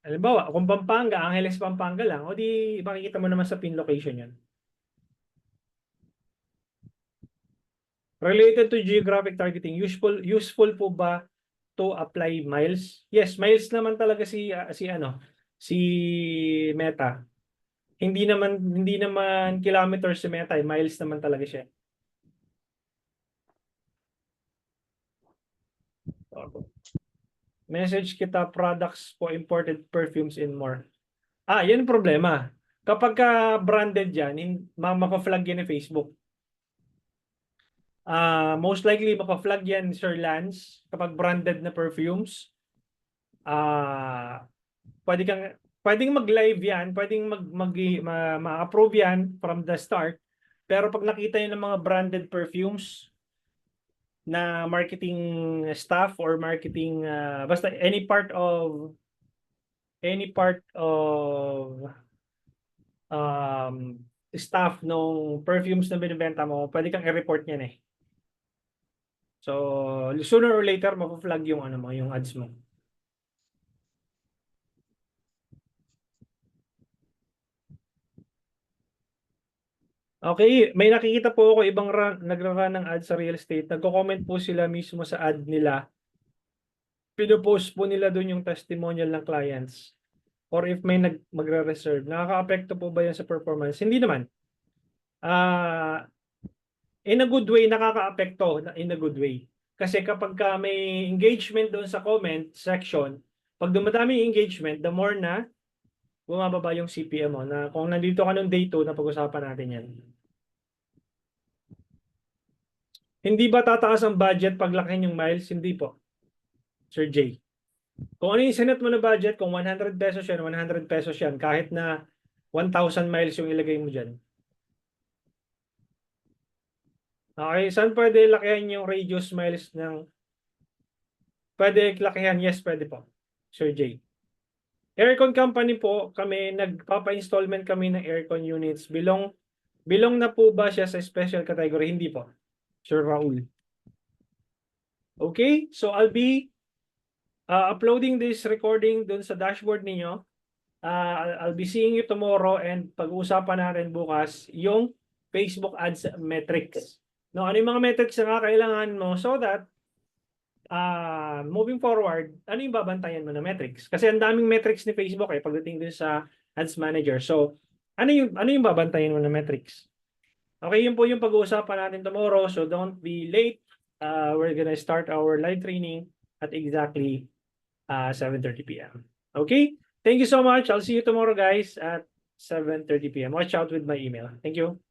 Halimbawa, kung Pampanga, Angeles, Pampanga lang, o di makikita mo naman sa pin location yun. Related to geographic targeting, useful po ba to apply miles? Yes, miles naman talaga si Meta. Hindi naman kilometers si Meta, miles naman talaga siya. Message kita products po, imported perfumes and more. Yan ang problema. Kapag ka branded yan, maka-flag yan ni Facebook. Most likely maka-flag yan, Sir Lance, kapag branded na perfumes. Pwedeng mag-live yan, pwedeng ma-approve yan from the start. Pero pag nakita yun ng mga branded perfumes na marketing staff or marketing basta any part of staff nung perfumes na binibenta mo, pwede kang i-report niyan eh. So, sooner or later, mapaflag yung yung ads mo. Okay, may nakikita po ako ibang nagra-run ng ads sa real estate. Nagko-comment po sila mismo sa ad nila. Pino-post po nila doon yung testimonial ng clients. Or if may magre-reserve, nakaka-apekto po ba yan sa performance? Hindi naman. In a good way, nakaka-apekto in a good way. Kasi kapag may engagement doon sa comment section, pag dumadami yung engagement, the more na bumababa yung CPM mo. Na kung nandito ka nung day 2, na pag-usapan natin yan. Hindi ba tataas ang budget pag lakihin yung miles? Hindi po, Sir Jay. Kung ano yung sinet mo na budget, kung 100 pesos yan, 100 pesos yan, kahit na 1,000 miles yung ilagay mo dyan. Okay, saan pwede lakihan yung radius miles ng... Pwede lakihan? Yes, pwede po, Sir Jay. Aircon company po, kami, nagpapa-installment kami ng aircon units. Bilong na po ba siya sa special category? Hindi po, Sir Raul. Okay, so I'll be uploading this recording dun sa dashboard ninyo. I'll be seeing you tomorrow and pag-uusapan natin bukas yung Facebook ads metrics. No, ano yung mga metrics na kailangan mo so that moving forward, ano yung babantayan mo na metrics? Kasi ang daming metrics ni Facebook pagdating din sa Ads Manager. So, ano yung babantayan mo na metrics? Okay, yun po yung pag-uusapan natin tomorrow. So, don't be late. We're gonna start our live training at exactly 7:30 p.m. Okay? Thank you so much. I'll see you tomorrow, guys, at 7:30 p.m. Watch out with my email. Thank you.